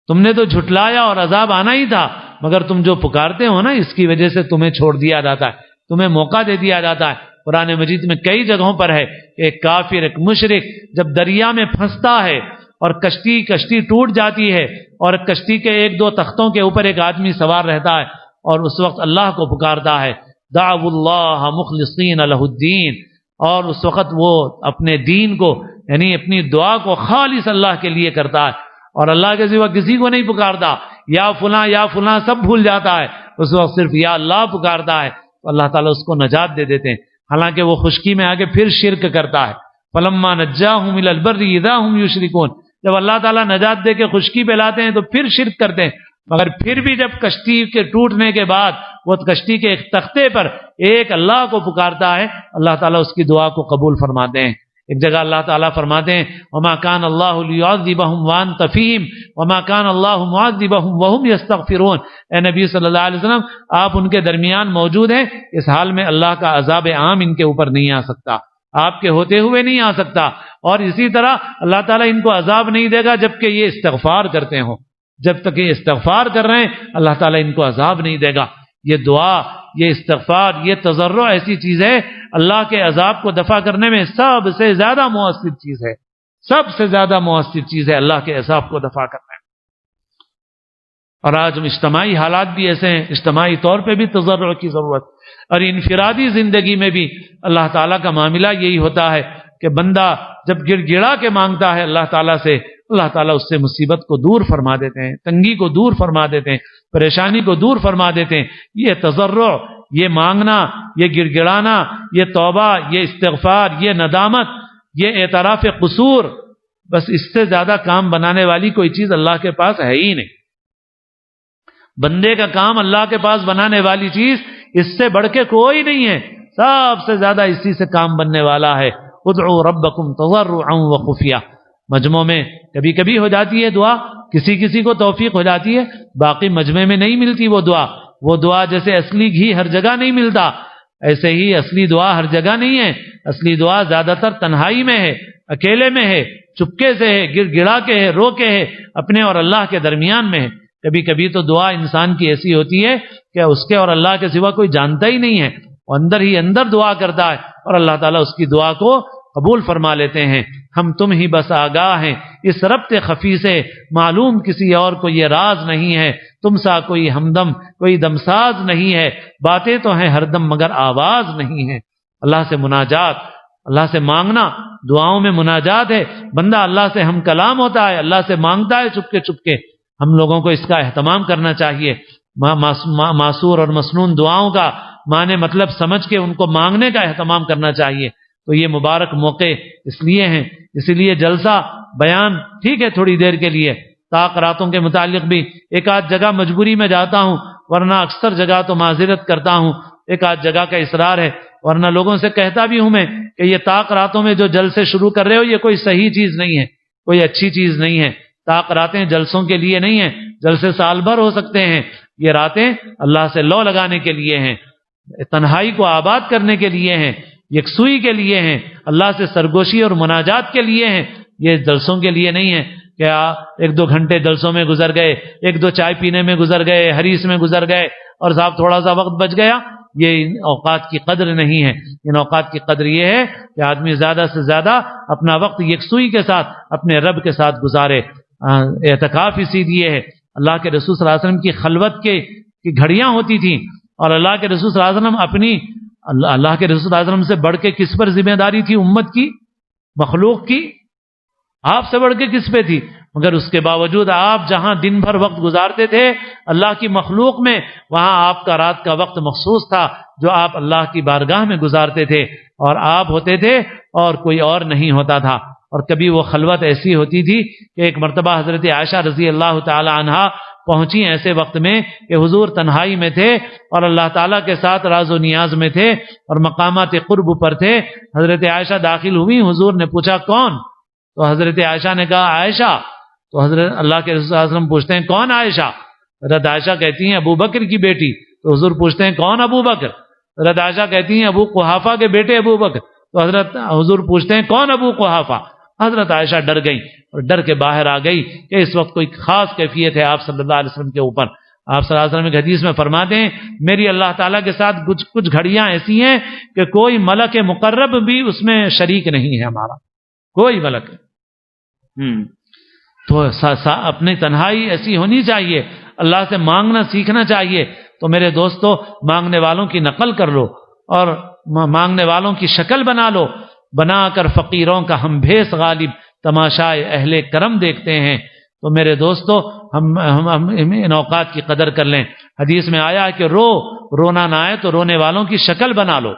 تم نے تو جھٹلایا اور عذاب آنا ہی تھا، مگر تم جو پکارتے ہو نا، اس کی وجہ سے تمہیں چھوڑ دیا جاتا ہے، تمہیں موقع دے دیا جاتا ہے۔ قرآن مجید میں کئی جگہوں پر ہے کہ ایک کافر، ایک مشرک جب دریا میں پھنستا ہے اور کشتی ٹوٹ جاتی ہے، اور کشتی کے ایک دو تختوں کے اوپر ایک آدمی سوار رہتا ہے، اور اس وقت اللہ کو پکارتا ہے، دعوا اللہ مخلصین لہ الدین، اور اس وقت وہ اپنے دین کو، یعنی اپنی دعا کو خالص اللہ کے لیے کرتا ہے، اور اللہ کے سوا کسی کو نہیں پکارتا، یا فلاں سب بھول جاتا ہے، اس وقت صرف یا اللہ پکارتا ہے، تو اللہ تعالیٰ اس کو نجات دے دیتے ہیں۔ حالانکہ وہ خشکی میں آگے پھر شرک کرتا ہے، فلما نجاہم الی البر اذا ہم یشرکون، جب اللہ تعالیٰ نجات دے کے خشکی پہ لاتے ہیں تو پھر شرک کرتے ہیں، مگر پھر بھی جب کشتی کے ٹوٹنے کے بعد وہ کشتی کے ایک تختے پر ایک اللہ کو پکارتا ہے، اللہ تعالیٰ اس کی دعا کو قبول فرماتے ہیں۔ ایک جگہ اللہ تعالیٰ فرماتے ہیں وما کان اللہ لیعذبہم وانت فیہم وما کان اللہ معذبہم وہم یستغفرون۔ اے نبی صلی اللہ علیہ وسلم، آپ ان کے درمیان موجود ہیں، اس حال میں اللہ کا عذاب عام ان کے اوپر نہیں آ سکتا، آپ کے ہوتے ہوئے نہیں آ سکتا، اور اسی طرح اللہ تعالیٰ ان کو عذاب نہیں دے گا جبکہ یہ استغفار کرتے ہوں، جب تک یہ استغفار کر رہے ہیں اللہ تعالیٰ ان کو عذاب نہیں دے گا۔ یہ دعا، یہ استغفار، یہ تضرع ایسی چیز ہے، اللہ کے عذاب کو دفع کرنے میں سب سے زیادہ مؤثر چیز ہے، سب سے زیادہ مؤثر چیز ہے اللہ کے عذاب کو دفع کرنا ہے۔ اور آج اجتماعی حالات بھی ایسے ہیں، اجتماعی طور پہ بھی تضرع کی ضرورت، اور انفرادی زندگی میں بھی اللہ تعالیٰ کا معاملہ یہی ہوتا ہے کہ بندہ جب گڑ گڑا کے مانگتا ہے اللہ تعالیٰ سے، اللہ تعالیٰ اس سے مصیبت کو دور فرما دیتے ہیں، تنگی کو دور فرما دیتے ہیں، پریشانی کو دور فرما دیتے ہیں۔ یہ تضرع، یہ مانگنا، یہ گڑ گڑانا، یہ توبہ، یہ استغفار، یہ ندامت، یہ اعتراف قصور، بس اس سے زیادہ کام بنانے والی کوئی چیز اللہ کے پاس ہے ہی نہیں۔ بندے کا کام اللہ کے پاس بنانے والی چیز اس سے بڑھ کے کوئی نہیں ہے، سب سے زیادہ اسی سے کام بننے والا ہے۔ ادعوا ربکم تضرعا وخفیہ۔ مجمع میں کبھی کبھی ہو جاتی ہے دعا، کسی کسی کو توفیق ہو جاتی ہے، باقی مجمع میں نہیں ملتی وہ دعا جیسے اصلی گھی ہر جگہ نہیں ملتا، ایسے ہی اصلی دعا ہر جگہ نہیں ہے۔ اصلی دعا زیادہ تر تنہائی میں ہے، اکیلے میں ہے، چپکے سے ہے، گڑ گڑا کے ہے، رو کے ہے، اپنے اور اللہ کے درمیان میں ہے۔ کبھی کبھی تو دعا انسان کی ایسی ہوتی ہے کہ اس کے اور اللہ کے سوا کوئی جانتا ہی نہیں ہے، وہ اندر ہی اندر دعا کرتا ہے اور اللہ تعالیٰ اس کی دعا کو قبول فرما لیتے ہیں۔ ہم تم ہی بس آگاہ ہیں اس ربط خفی سے، معلوم کسی اور کو یہ راز نہیں ہے، تم سا کوئی ہمدم کوئی دمساز نہیں ہے، باتیں تو ہیں ہر دم مگر آواز نہیں ہے۔ اللہ سے مناجات، اللہ سے مانگنا، دعاؤں میں مناجات ہے، بندہ اللہ سے ہم کلام ہوتا ہے، اللہ سے مانگتا ہے چپکے چپکے۔ ہم لوگوں کو اس کا اہتمام کرنا چاہیے، معصور اور مسنون دعاؤں کا معنی مطلب سمجھ کے ان کو مانگنے کا اہتمام کرنا چاہیے۔ تو یہ مبارک موقع اس لیے ہیں، اسی لیے جلسہ بیان ٹھیک ہے تھوڑی دیر کے لیے، طاق راتوں کے متعلق بھی ایک آدھ جگہ مجبوری میں جاتا ہوں، ورنہ اکثر جگہ تو معذرت کرتا ہوں، ایک آدھ جگہ کا اصرار ہے، ورنہ لوگوں سے کہتا بھی ہوں میں کہ یہ طاق راتوں میں جو جلسے شروع کر رہے ہو یہ کوئی صحیح چیز نہیں ہے، کوئی اچھی چیز نہیں ہے۔ طاق راتیں جلسوں کے لیے نہیں ہیں، جلسے سال بھر ہو سکتے ہیں، یہ راتیں اللہ سے لو لگانے کے لیے ہیں، تنہائی کو آباد کرنے کے لیے ہیں، یکسوئی کے لیے ہیں، اللہ سے سرگوشی اور مناجات کے لیے ہیں، یہ جلسوں کے لیے نہیں ہے کہ ایک دو گھنٹے جلسوں میں گزر گئے، ایک دو چائے پینے میں گزر گئے، حدیث میں گزر گئے اور صاحب تھوڑا سا وقت بچ گیا۔ یہ ان اوقات کی قدر نہیں ہے، ان اوقات کی قدر یہ ہے کہ آدمی زیادہ سے زیادہ اپنا وقت یکسوئی کے ساتھ اپنے رب کے ساتھ گزارے۔ اعتکاف اسی لیے ہے، اللہ کے رسول صلی اللہ علیہ وسلم کی خلوت کی گھڑیاں ہوتی تھیں، اور اللہ کے رسول صلی اللہ علیہ وسلم اپنی اللہ کے رسول صلی اللہ علیہ وسلم سے بڑھ کے کس پر ذمہ داری تھی؟ امت کی، مخلوق کی، آپ سے بڑھ کے کس پہ تھی؟ مگر اس کے باوجود آپ جہاں دن بھر وقت گزارتے تھے اللہ کی مخلوق میں، وہاں آپ کا رات کا وقت مخصوص تھا جو آپ اللہ کی بارگاہ میں گزارتے تھے، اور آپ ہوتے تھے اور کوئی اور نہیں ہوتا تھا۔ اور کبھی وہ خلوت ایسی ہوتی تھی کہ ایک مرتبہ حضرت عائشہ رضی اللہ تعالی عنہا پہنچی ایسے وقت میں کہ حضور تنہائی میں تھے اور اللہ تعالیٰ کے ساتھ راز و نیاز میں تھے اور مقامات قرب پر تھے۔ حضرت عائشہ داخل ہوئی، حضور نے پوچھا کون؟ تو حضرت عائشہ نے کہا عائشہ۔ تو حضرت اللہ کے رسول صلی اللہ علیہ وسلم پوچھتے ہیں کون عائشہ؟ حضرت عائشہ کہتی ہیں ابو بکر کی بیٹی۔ تو حضور پوچھتے ہیں کون ابو بکر؟ حضرت عائشہ کہتی ہیں ابو قحافہ کے بیٹے ابو بکر۔ تو حضور پوچھتے ہیں کون ابو قحافہ؟ حضرت عائشہ ڈر گئی اور ڈر کے باہر آ گئی کہ اس وقت کوئی خاص کیفیت ہے آپ صلی اللہ علیہ وسلم کے اوپر۔ آپ صلی اللہ علیہ وسلم ایک حدیث میں فرماتے ہیں میری اللہ تعالیٰ کے ساتھ کچھ گھڑیاں ایسی ہیں کہ کوئی ملک مقرب بھی اس میں شریک نہیں ہے، ہمارا کوئی ملک۔ تو اپنی تنہائی ایسی ہونی چاہیے، اللہ سے مانگنا سیکھنا چاہیے۔ تو میرے دوستو، مانگنے والوں کی نقل کر لو اور مانگنے والوں کی شکل بنا لو، بنا کر فقیروں کا ہم بھیس غالب تماشائے اہل کرم دیکھتے ہیں۔ تو میرے دوستو، ہم ان اوقات کی قدر کر لیں۔ حدیث میں آیا ہے کہ رونا نہ آئے تو رونے والوں کی شکل بنا لو،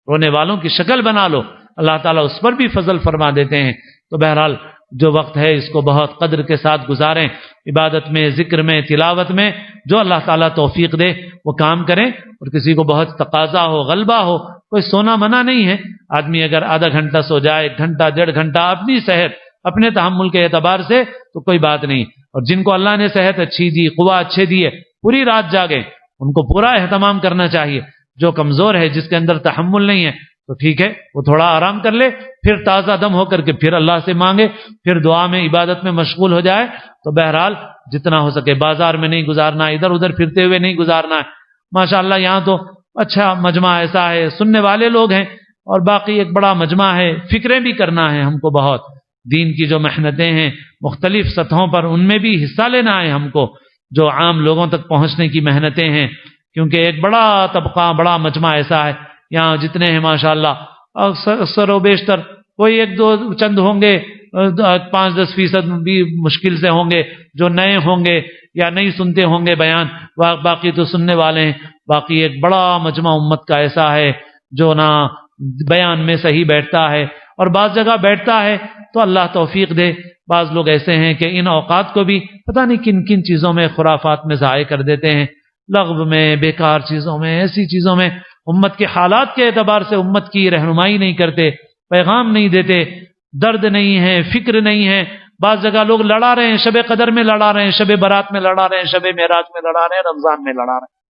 رونے والوں کی شکل بنا لو، اللہ تعالیٰ اس پر بھی فضل فرما دیتے ہیں۔ تو بہرحال جو وقت ہے اس کو بہت قدر کے ساتھ گزاریں، عبادت میں، ذکر میں، تلاوت میں، جو اللہ تعالیٰ توفیق دے وہ کام کریں۔ اور کسی کو بہت تقاضا ہو، غلبہ ہو، کوئی سونا منع نہیں ہے، آدمی اگر آدھا گھنٹہ سو جائے، 1 گھنٹہ 1.5 گھنٹہ اپنی صحت اپنے تحمل کے اعتبار سے تو کوئی بات نہیں۔ اور جن کو اللہ نے صحت اچھی دی، قوت اچھے دیے، پوری رات جاگیں، ان کو پورا اہتمام کرنا چاہیے۔ جو کمزور ہے، جس کے اندر تحمل نہیں ہے، تو ٹھیک ہے وہ تھوڑا آرام کر لے، پھر تازہ دم ہو کر کے پھر اللہ سے مانگے، پھر دعا میں عبادت میں مشغول ہو جائے۔ تو بہرحال جتنا ہو سکے بازار میں نہیں گزارنا، ادھر ادھر پھرتے ہوئے نہیں گزارنا ہے۔ ماشاءاللہ یہاں تو اچھا مجمع ایسا ہے، سننے والے لوگ ہیں، اور باقی ایک بڑا مجمع ہے، فکریں بھی کرنا ہے ہم کو، بہت دین کی جو محنتیں ہیں مختلف سطحوں پر، ان میں بھی حصہ لینا ہے ہم کو، جو عام لوگوں تک پہنچنے کی محنتیں ہیں، کیونکہ ایک بڑا طبقہ، بڑا مجمع ایسا ہے، یہاں جتنے ہیں ماشاءاللہ اکثر و بیشتر کوئی ایک دو چند ہوں گے، 5-10% بھی مشکل سے ہوں گے جو نئے ہوں گے یا نہیں سنتے ہوں گے بیان، باقی تو سننے والے ہیں۔ باقی ایک بڑا مجمع امت کا ایسا ہے جو نہ بیان میں صحیح بیٹھتا ہے، اور بعض جگہ بیٹھتا ہے تو اللہ توفیق دے۔ بعض لوگ ایسے ہیں کہ ان اوقات کو بھی پتہ نہیں کن کن چیزوں میں، خرافات میں ضائع کر دیتے ہیں، لغو میں، بیکار چیزوں میں، ایسی چیزوں میں، امت کے حالات کے اعتبار سے امت کی رہنمائی نہیں کرتے، پیغام نہیں دیتے، درد نہیں ہے، فکر نہیں ہے۔ بعض جگہ لوگ لڑا رہے ہیں، شب قدر میں لڑا رہے ہیں، شب برات میں لڑا رہے ہیں، شب معراج میں لڑا رہے ہیں، رمضان میں لڑا رہے ہیں،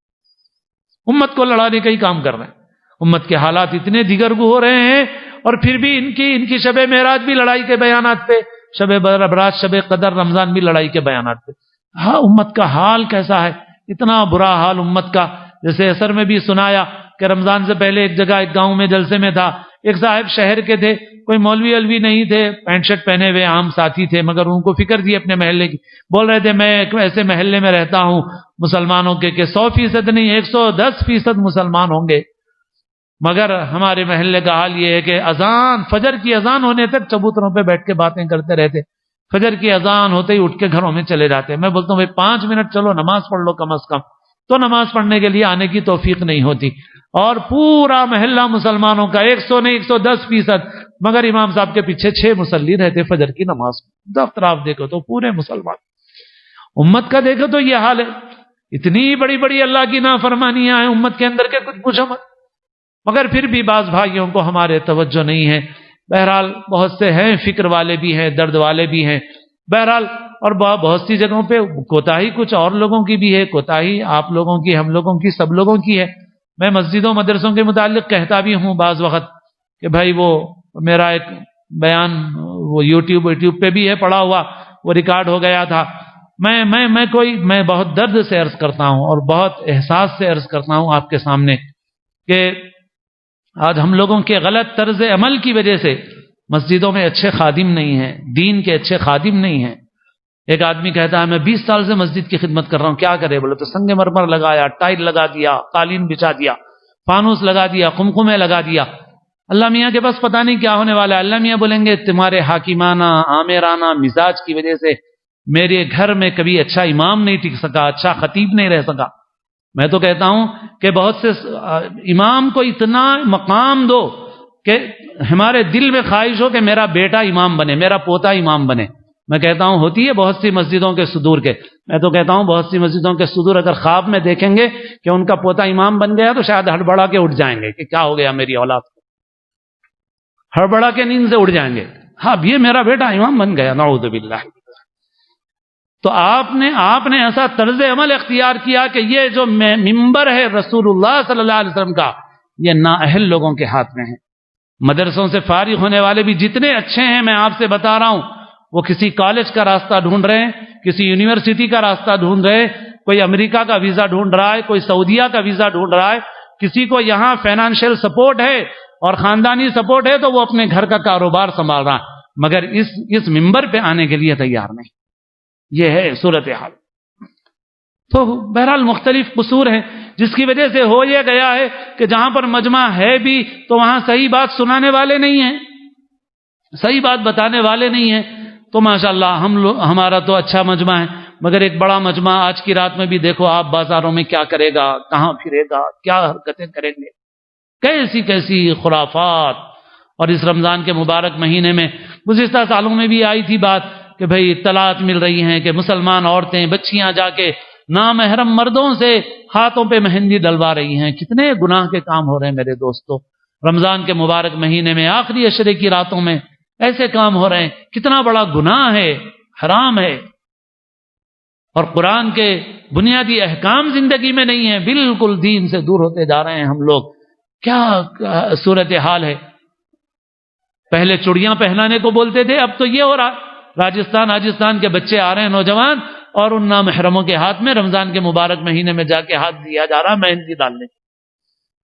امت کو لڑانے کا ہی کام کر رہے ہیں۔ امت کے حالات اتنے دیگرگو ہو رہے ہیں، اور پھر بھی ان کی شب معراج بھی لڑائی کے بیانات پہ، شب برات، شب قدر، رمضان بھی لڑائی کے بیانات پہ۔ ہاں، امت کا حال کیسا ہے، اتنا برا حال امت کا۔ جیسے اثر میں بھی سنایا کہ رمضان سے پہلے ایک جگہ، ایک گاؤں میں جلسے میں تھا، ایک صاحب شہر کے تھے، کوئی مولوی الوی نہیں تھے، پینٹ شرٹ پہنے ہوئے عام ساتھی تھے، مگر ان کو فکر تھی اپنے محلے کی۔ بول رہے تھے میں ایک ایسے محلے میں رہتا ہوں مسلمانوں کے کہ 100% نہیں 110% مسلمان ہوں گے، مگر ہمارے محلے کا حال یہ ہے کہ اذان، فجر کی اذان ہونے تک چبوتروں پہ بیٹھ کے باتیں کرتے رہتے، فجر کی اذان ہوتے ہی اٹھ کے گھروں میں چلے جاتے۔ میں بولتا ہوں بھائی 5 منٹ چلو نماز پڑھ لو کم از کم، تو نماز پڑھنے کے لیے آنے کی توفیق نہیں ہوتی، اور پورا محلہ مسلمانوں کا 100 نہیں 110%، مگر امام صاحب کے پیچھے 6 مصلی رہتے فجر کی نماز۔ دفتر آپ دیکھو تو پورے مسلمان، امت کا دیکھو تو یہ حال ہے۔ اتنی بڑی بڑی اللہ کی نافرمانیاں ہیں امت کے اندر کے کچھ پوچھو مت، مگر پھر بھی بعض بھائیوں کو ہمارے توجہ نہیں ہے۔ بہرحال بہت سے ہیں فکر والے بھی ہیں، درد والے بھی ہیں، بہرحال، اور بہت سی جگہوں پہ کوتاہی کچھ اور لوگوں کی بھی ہے، کوتاہی آپ لوگوں کی، ہم لوگوں کی، سب لوگوں کی ہے۔ میں مسجدوں مدرسوں کے متعلق کہتا بھی ہوں بعض وقت کہ بھائی وہ میرا ایک بیان وہ یوٹیوب پہ بھی ہے پڑا ہوا، وہ ریکارڈ ہو گیا تھا۔ میں بہت درد سے عرض کرتا ہوں اور بہت احساس سے عرض کرتا ہوں آپ کے سامنے کہ آج ہم لوگوں کے غلط طرز عمل کی وجہ سے مسجدوں میں اچھے خادم نہیں ہیں، دین کے اچھے خادم نہیں ہیں۔ ایک آدمی کہتا ہے میں 20 سال سے مسجد کی خدمت کر رہا ہوں، کیا کرے؟ بولے تو سنگ مرمر لگایا، ٹائل لگا دیا، قالین بچھا دیا، فانوس لگا دیا، قمقمے لگا دیا۔ اللہ میاں کے پاس پتہ نہیں کیا ہونے والا ہے۔ اللہ میاں بولیں گے تمہارے حاکمانہ آمیرانہ مزاج کی وجہ سے میرے گھر میں کبھی اچھا امام نہیں ٹک سکا، اچھا خطیب نہیں رہ سکا۔ میں تو کہتا ہوں کہ بہت سے امام کو اتنا مقام دو کہ ہمارے دل میں خواہش ہو کہ میرا بیٹا امام بنے، میرا پوتا امام بنے۔ میں کہتا ہوں ہوتی ہے بہت سی مسجدوں کے صدور کے، میں تو کہتا ہوں بہت سی مسجدوں کے صدور اگر خواب میں دیکھیں گے کہ ان کا پوتا امام بن گیا تو شاید ہڑبڑا کے اٹھ جائیں گے کہ کیا ہو گیا میری اولاد کو، ہڑبڑا کے نیند سے اٹھ جائیں گے، ہاں یہ میرا بیٹا امام بن گیا، نعوذ باللہ۔ تو آپ نے ایسا طرز عمل اختیار کیا کہ یہ جو ممبر ہے رسول اللہ صلی اللہ علیہ وسلم کا، یہ نااہل لوگوں کے ہاتھ میں ہے۔ مدرسوں سے فارغ ہونے والے بھی جتنے اچھے ہیں میں آپ سے بتا رہا ہوں، وہ کسی کالج کا راستہ ڈھونڈ رہے ہیں، کسی یونیورسٹی کا راستہ ڈھونڈ رہے ہیں، کوئی امریکہ کا ویزا ڈھونڈ رہا ہے، کوئی سعودیہ کا ویزا ڈھونڈ رہا ہے، کسی کو یہاں فائنانشیل سپورٹ ہے اور خاندانی سپورٹ ہے تو وہ اپنے گھر کا کاروبار سنبھال رہا ہے، مگر اس ممبر پہ آنے کے لیے تیار نہیں۔ یہ ہے صورتحال۔ تو بہرحال مختلف قصور ہیں جس کی وجہ سے ہو یہ گیا ہے کہ جہاں پر مجمع ہے بھی تو وہاں صحیح بات سنانے والے نہیں ہیں، صحیح بات بتانے والے نہیں ہیں۔ تو ماشاءاللہ ہمارا تو اچھا مجمع ہے، مگر ایک بڑا مجمع آج کی رات میں بھی دیکھو آپ بازاروں میں کیا کرے گا، کہاں پھرے گا، کیا حرکتیں کریں گے، کیسی کیسی خرافات۔ اور اس رمضان کے مبارک مہینے میں گزشتہ سالوں میں بھی آئی تھی بات کہ بھئی اطلاعات مل رہی ہیں کہ مسلمان عورتیں، بچیاں جا کے نامحرم مردوں سے ہاتھوں پہ مہندی ڈلوا رہی ہیں۔ کتنے گناہ کے کام ہو رہے ہیں میرے دوستو، رمضان کے مبارک مہینے میں آخری عشرے کی راتوں میں ایسے کام ہو رہے ہیں، کتنا بڑا گناہ ہے، حرام ہے، اور قرآن کے بنیادی احکام زندگی میں نہیں ہیں، بالکل دین سے دور ہوتے جا رہے ہیں ہم لوگ۔ کیا صورتحال ہے، پہلے چوڑیاں پہنانے کو بولتے تھے، اب تو یہ ہو رہا، راجستھان کے بچے آ رہے ہیں نوجوان، اور ان نامحرموں کے ہاتھ میں رمضان کے مبارک مہینے میں جا کے ہاتھ دیا جا رہا مہندی ڈالنے۔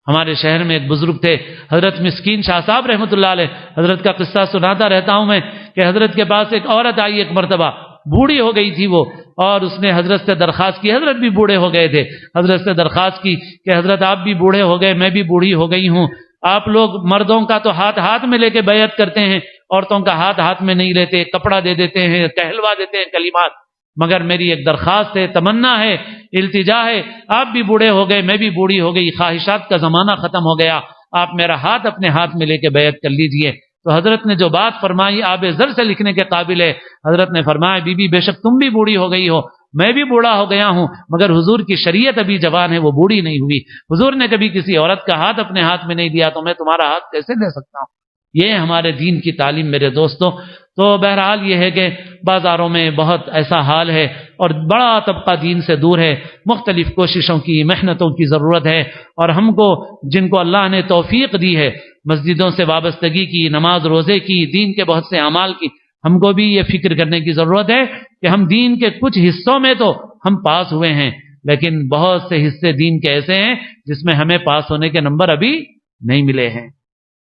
ہمارے شہر میں ایک بزرگ تھے حضرت مسکین شاہ صاحب رحمۃ اللہ علیہ، حضرت کا قصہ سناتا رہتا ہوں میں کہ حضرت کے پاس ایک عورت آئی ایک مرتبہ، بوڑھی ہو گئی تھی وہ، اور اس نے حضرت سے درخواست کی، حضرت بھی بوڑھے ہو گئے تھے، حضرت سے درخواست کی کہ حضرت آپ بھی بوڑھے ہو گئے، میں بھی بوڑھی ہو گئی ہوں، آپ لوگ مردوں کا تو ہاتھ ہاتھ میں لے کے بیعت کرتے ہیں، عورتوں کا ہاتھ ہاتھ میں نہیں لیتے، کپڑا دے دیتے ہیں، کہلوا دیتے ہیں کلمات. مگر میری ایک درخواست ہے، تمنا ہے، التجا ہے، آپ بھی بوڑھے ہو گئے، میں بھی بوڑھی ہو گئی، خواہشات کا زمانہ ختم ہو گیا، آپ میرا ہاتھ اپنے ہاتھ میں لے کے بیعت کر لیجئے. تو حضرت نے جو بات فرمائی آب زر سے لکھنے کے قابل ہے. حضرت نے فرمایا بی بی بے شک تم بھی بوڑھی ہو گئی ہو، میں بھی بوڑھا ہو گیا ہوں، مگر حضور کی شریعت ابھی جوان ہے، وہ بوڑھی نہیں ہوئی. حضور نے کبھی کسی عورت کا ہاتھ اپنے ہاتھ میں نہیں دیا، تو میں تمہارا ہاتھ کیسے دے سکتا ہوں؟ یہ ہمارے دین کی تعلیم میرے دوستوں. تو بہرحال یہ ہے کہ بازاروں میں بہت ایسا حال ہے اور بڑا طبقہ دین سے دور ہے. مختلف کوششوں کی، محنتوں کی ضرورت ہے، اور ہم کو جن کو اللہ نے توفیق دی ہے مسجدوں سے وابستگی کی، نماز روزے کی، دین کے بہت سے اعمال کی، ہم کو بھی یہ فکر کرنے کی ضرورت ہے کہ ہم دین کے کچھ حصوں میں تو ہم پاس ہوئے ہیں، لیکن بہت سے حصے دین کے ایسے ہیں جس میں ہمیں پاس ہونے کے نمبر ابھی نہیں ملے ہیں،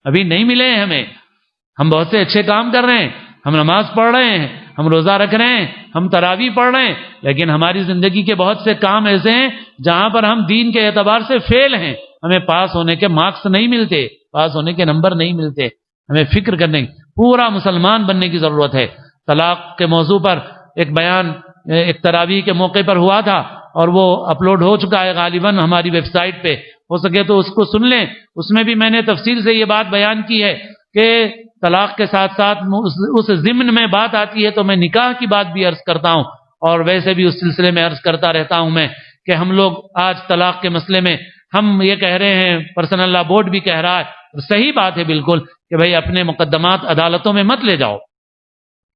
ابھی نہیں ملے ہیں ہمیں. ہم بہت سے اچھے کام کر رہے ہیں، ہم نماز پڑھ رہے ہیں، ہم روزہ رکھ رہے ہیں، ہم تراویح پڑھ رہے ہیں، لیکن ہماری زندگی کے بہت سے کام ایسے ہیں جہاں پر ہم دین کے اعتبار سے فیل ہیں، ہمیں پاس ہونے کے مارکس نہیں ملتے، پاس ہونے کے نمبر نہیں ملتے. ہمیں فکر کرنے کی، پورا مسلمان بننے کی ضرورت ہے. طلاق کے موضوع پر ایک بیان ایک تراویح کے موقع پر ہوا تھا، اور وہ اپلوڈ ہو چکا ہے غالباً ہماری ویب سائٹ پہ، ہو سکے تو اس کو سن لیں. اس میں بھی میں نے تفصیل سے یہ بات بیان کی ہے کہ طلاق کے ساتھ ساتھ اس ضمن میں بات آتی ہے تو میں نکاح کی بات بھی عرض کرتا ہوں، اور ویسے بھی اس سلسلے میں عرض کرتا رہتا ہوں میں کہ ہم لوگ آج طلاق کے مسئلے میں ہم یہ کہہ رہے ہیں، پرسنل لا بورڈ بھی کہہ رہا ہے، صحیح بات ہے بالکل، کہ بھئی اپنے مقدمات عدالتوں میں مت لے جاؤ،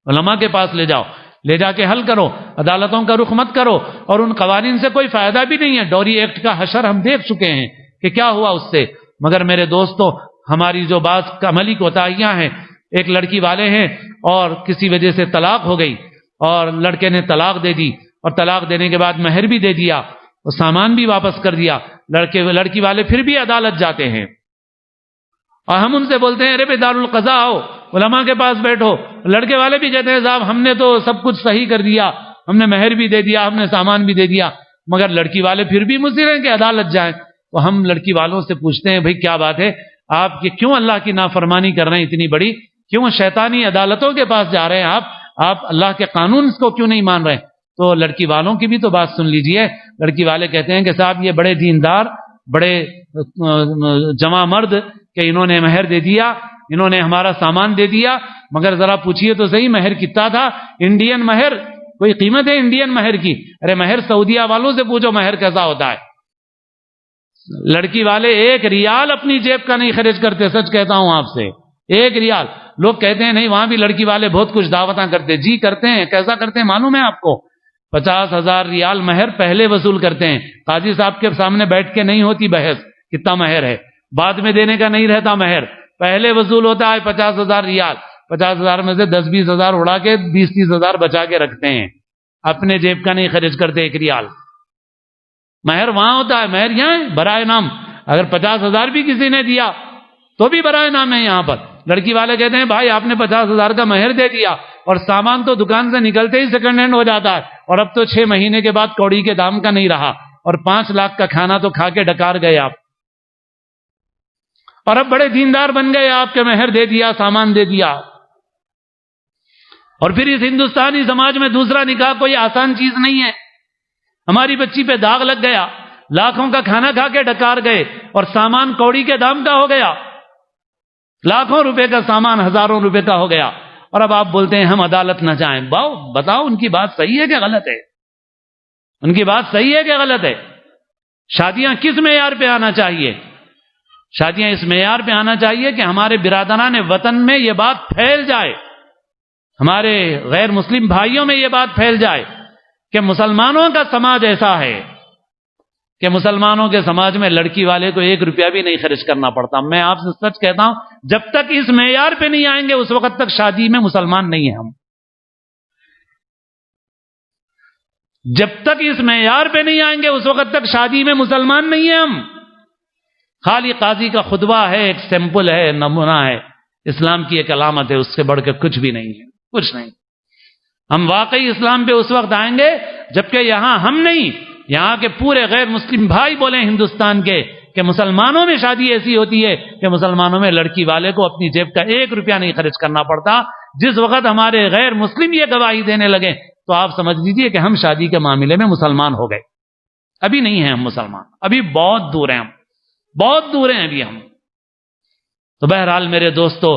علماء کے پاس لے جاؤ، لے جا کے حل کرو، عدالتوں کا رخ مت کرو. اور ان قوانین سے کوئی فائدہ بھی نہیں ہے. ڈوری ایکٹ کا حشر ہم دیکھ چکے ہیں کہ کیا ہوا اس سے. مگر میرے دوستو، ہماری جو بعض عملی کوتاہیاں ہیں، ایک لڑکی والے ہیں اور کسی وجہ سے طلاق ہو گئی، اور لڑکے نے طلاق دے دی، اور طلاق دینے کے بعد مہر بھی دے دیا اور سامان بھی واپس کر دیا. لڑکی والے پھر بھی عدالت جاتے ہیں، اور ہم ان سے بولتے ہیں ارے بھائی دارالقضاء آؤ، علماء کے پاس بیٹھو. لڑکے والے بھی کہتے ہیں صاحب ہم نے تو سب کچھ صحیح کر دیا، ہم نے مہر بھی دے دیا، ہم نے سامان بھی دے دیا، مگر لڑکی والے پھر بھی مصر ہیں کہ عدالت جائیں. تو ہم لڑکی والوں سے پوچھتے ہیں بھائی کیا بات ہے، آپ یہ کیوں اللہ کی نافرمانی کر رہے ہیں اتنی بڑی، کیوں شیطانی عدالتوں کے پاس جا رہے ہیں آپ اللہ کے قانون کو کیوں نہیں مان رہے؟ تو لڑکی والوں کی بھی تو بات سن لیجئے. لڑکی والے کہتے ہیں کہ صاحب یہ بڑے دیندار، بڑے جمع مرد کہ انہوں نے مہر دے دیا، انہوں نے ہمارا سامان دے دیا، مگر ذرا پوچھئے تو صحیح مہر کتنا تھا؟ انڈین مہر، کوئی قیمت ہے انڈین مہر کی؟ ارے مہر سعودیہ والوں سے پوچھو مہر کیسا ہوتا ہے. لڑکی والے 1 ریال اپنی جیب کا نہیں خرچ کرتے، سچ کہتا ہوں آپ سے، 1 ریال. لوگ کہتے ہیں نہیں وہاں بھی لڑکی والے بہت کچھ دعوتاں کرتے. جی کرتے ہیں. کیسا کرتے ہیں معلوم ہے آپ کو؟ 50,000 ریال مہر پہلے وصول کرتے ہیں. قاضی صاحب کے سامنے بیٹھ کے نہیں ہوتی بحث کتنا مہر ہے، بعد میں دینے کا نہیں رہتا مہر، پہلے وصول ہوتا ہے 50,000 ریال. 50,000 میں سے 10-20 ہزار اڑا کے 20-30 ہزار بچا کے رکھتے ہیں، اپنے جیب کا نہیں خرچ کرتے 1 ریال. مہر وہاں ہوتا ہے، مہر یہاں ہے برائے نام. اگر 50,000 بھی کسی نے دیا تو بھی برائے نام ہے یہاں پر. لڑکی والے کہتے ہیں بھائی آپ نے 50,000 کا مہر دے دیا اور سامان تو دکان سے نکلتے ہی سیکنڈ ہینڈ ہو جاتا ہے، اور اب تو 6 مہینے کے بعد کوڑی کے دام کا نہیں رہا، اور 5 لاکھ کا کھانا تو کھا کے ڈکار گئے آپ، اور اب بڑے دیندار بن گئے آپ کے مہر دے دیا، سامان دے دیا. اور پھر اس ہندوستانی سماج میں دوسرا نکاح کوئی آسان چیز نہیں ہے. ہماری بچی پہ داغ لگ گیا، لاکھوں کا کھانا کھا کے ڈکار گئے، اور سامان کوڑی کے دام کا ہو گیا، لاکھوں روپے کا سامان ہزاروں روپے کا ہو گیا، اور اب آپ بولتے ہیں ہم عدالت نہ جائیں. بتاؤ ان کی بات صحیح ہے کہ غلط ہے؟ ان کی بات صحیح ہے کہ غلط ہے؟ شادیاں کس معیار پہ آنا چاہیے؟ شادیاں اس معیار پہ آنا چاہیے کہ ہمارے برادران وطن میں یہ بات پھیل جائے، ہمارے غیر مسلم بھائیوں میں یہ بات پھیل جائے کہ مسلمانوں کا سماج ایسا ہے کہ مسلمانوں کے سماج میں لڑکی والے کو 1 روپیہ بھی نہیں خرچ کرنا پڑتا. میں آپ سے سچ کہتا ہوں جب تک اس معیار پہ نہیں آئیں گے اس وقت تک شادی میں مسلمان نہیں ہیں ہم. جب تک اس معیار پہ نہیں آئیں گے اس وقت تک شادی میں مسلمان نہیں ہیں ہم. خالی قاضی کا خطبہ ہے، ایک سیمپل ہے، نمونہ ہے، اسلام کی ایک علامت ہے، اس سے بڑھ کے کچھ بھی نہیں ہے، کچھ نہیں. ہم واقعی اسلام پہ اس وقت آئیں گے جبکہ یہاں ہم نہیں، یہاں کے پورے غیر مسلم بھائی بولیں ہندوستان کے کہ مسلمانوں میں شادی ایسی ہوتی ہے کہ مسلمانوں میں لڑکی والے کو اپنی جیب کا 1 روپیہ نہیں خرچ کرنا پڑتا. جس وقت ہمارے غیر مسلم یہ گواہی دینے لگے تو آپ سمجھ لیجئے کہ ہم شادی کے معاملے میں مسلمان ہو گئے. ابھی نہیں ہیں ہم مسلمان، ابھی بہت دور ہیں، ہم بہت دور ہیں ابھی ہم. تو بہرحال میرے دوستو،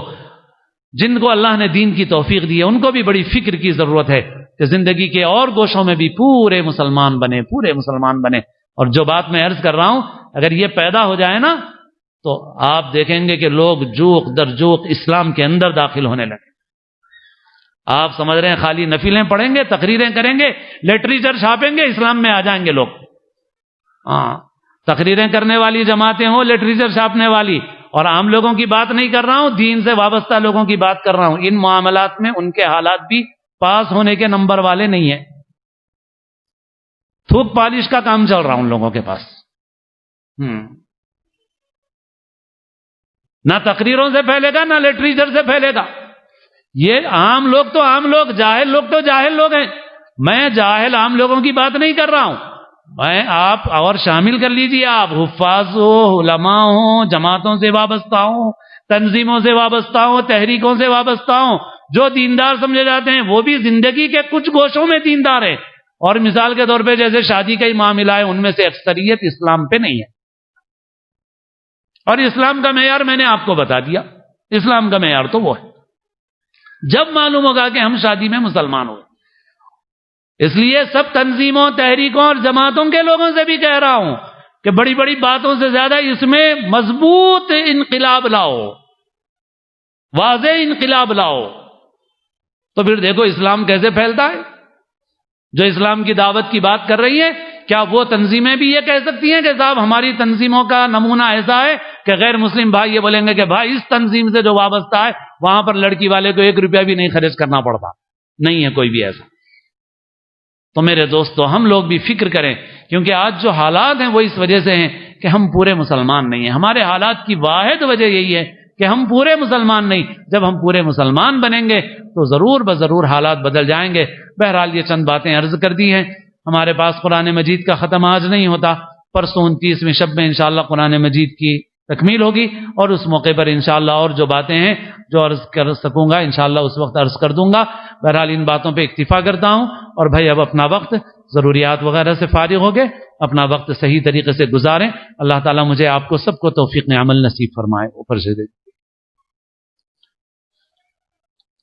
جن کو اللہ نے دین کی توفیق دی ہے ان کو بھی بڑی فکر کی ضرورت ہے کہ زندگی کے اور گوشوں میں بھی پورے مسلمان بنے، پورے مسلمان بنے. اور جو بات میں عرض کر رہا ہوں، اگر یہ پیدا ہو جائے نا تو آپ دیکھیں گے کہ لوگ جوق در جوق اسلام کے اندر داخل ہونے لگے. آپ سمجھ رہے ہیں خالی نفلیں پڑھیں گے، تقریریں کریں گے، لٹریچر چھاپیں گے، اسلام میں آ جائیں گے لوگ. ہاں، تقریریں کرنے والی جماعتیں ہوں، لٹریچر چھاپنے والی، اور عام لوگوں کی بات نہیں کر رہا ہوں، دین سے وابستہ لوگوں کی بات کر رہا ہوں. ان معاملات میں ان کے حالات بھی پاس ہونے کے نمبر والے نہیں ہیں. تھوک پالش کا کام چل رہا ان لوگوں کے پاس. نہ تقریروں سے پھیلے گا، نہ لٹریچر سے پھیلے گا. یہ عام لوگ تو عام لوگ، جاہل لوگ تو جاہل لوگ ہیں. میں جاہل عام لوگوں کی بات نہیں کر رہا ہوں. میں آپ اور شامل کر لیجیے، آپ حفاظ ہو، علماء ہوں، جماعتوں سے وابستہ ہوں، تنظیموں سے وابستہ ہوں، تحریکوں سے وابستہ ہوں، جو دیندار سمجھے جاتے ہیں وہ بھی زندگی کے کچھ گوشوں میں دیندار ہیں. اور مثال کے طور پہ جیسے شادی کا ہی معاملہ ہے، ان میں سے اکثریت اسلام پہ نہیں ہے. اور اسلام کا معیار میں نے آپ کو بتا دیا. اسلام کا معیار تو وہ ہے جب معلوم ہوگا کہ ہم شادی میں مسلمان ہوئے. اس لیے سب تنظیموں، تحریکوں اور جماعتوں کے لوگوں سے بھی کہہ رہا ہوں کہ بڑی بڑی باتوں سے زیادہ اس میں مضبوط انقلاب لاؤ، واضح انقلاب لاؤ. تو پھر دیکھو اسلام کیسے پھیلتا ہے. جو اسلام کی دعوت کی بات کر رہی ہے، کیا وہ تنظیمیں بھی یہ کہہ سکتی ہیں کہ صاحب ہماری تنظیموں کا نمونہ ایسا ہے کہ غیر مسلم بھائی یہ بولیں گے کہ بھائی اس تنظیم سے جو وابستہ ہے وہاں پر لڑکی والے کو 1 روپیہ بھی نہیں خرچ کرنا پڑتا؟ نہیں ہے کوئی بھی ایسا. تو میرے دوستو، ہم لوگ بھی فکر کریں، کیونکہ آج جو حالات ہیں وہ اس وجہ سے ہیں کہ ہم پورے مسلمان نہیں ہیں. ہمارے حالات کی واحد وجہ یہی ہے کہ ہم پورے مسلمان نہیں. جب ہم پورے مسلمان بنیں گے تو ضرور بضرور حالات بدل جائیں گے. بہرحال یہ چند باتیں عرض کر دی ہیں. ہمارے پاس قرآن مجید کا ختم آج نہیں ہوتا، پرسوں 29ویں شب میں انشاءاللہ قرآن مجید کی تکمیل ہوگی، اور اس موقع پر انشاءاللہ اور جو باتیں ہیں جو عرض کر سکوں گا انشاءاللہ اس وقت عرض کر دوں گا. بہرحال ان باتوں پہ اکتفا کرتا ہوں. اور بھائی اب اپنا وقت ضروریات وغیرہ سے فارغ ہو گئے، اپنا وقت صحیح طریقے سے گزاریں. اللہ تعالیٰ مجھے آپ کو سب کو توفیق عمل نصیب فرمائے. اوپر سے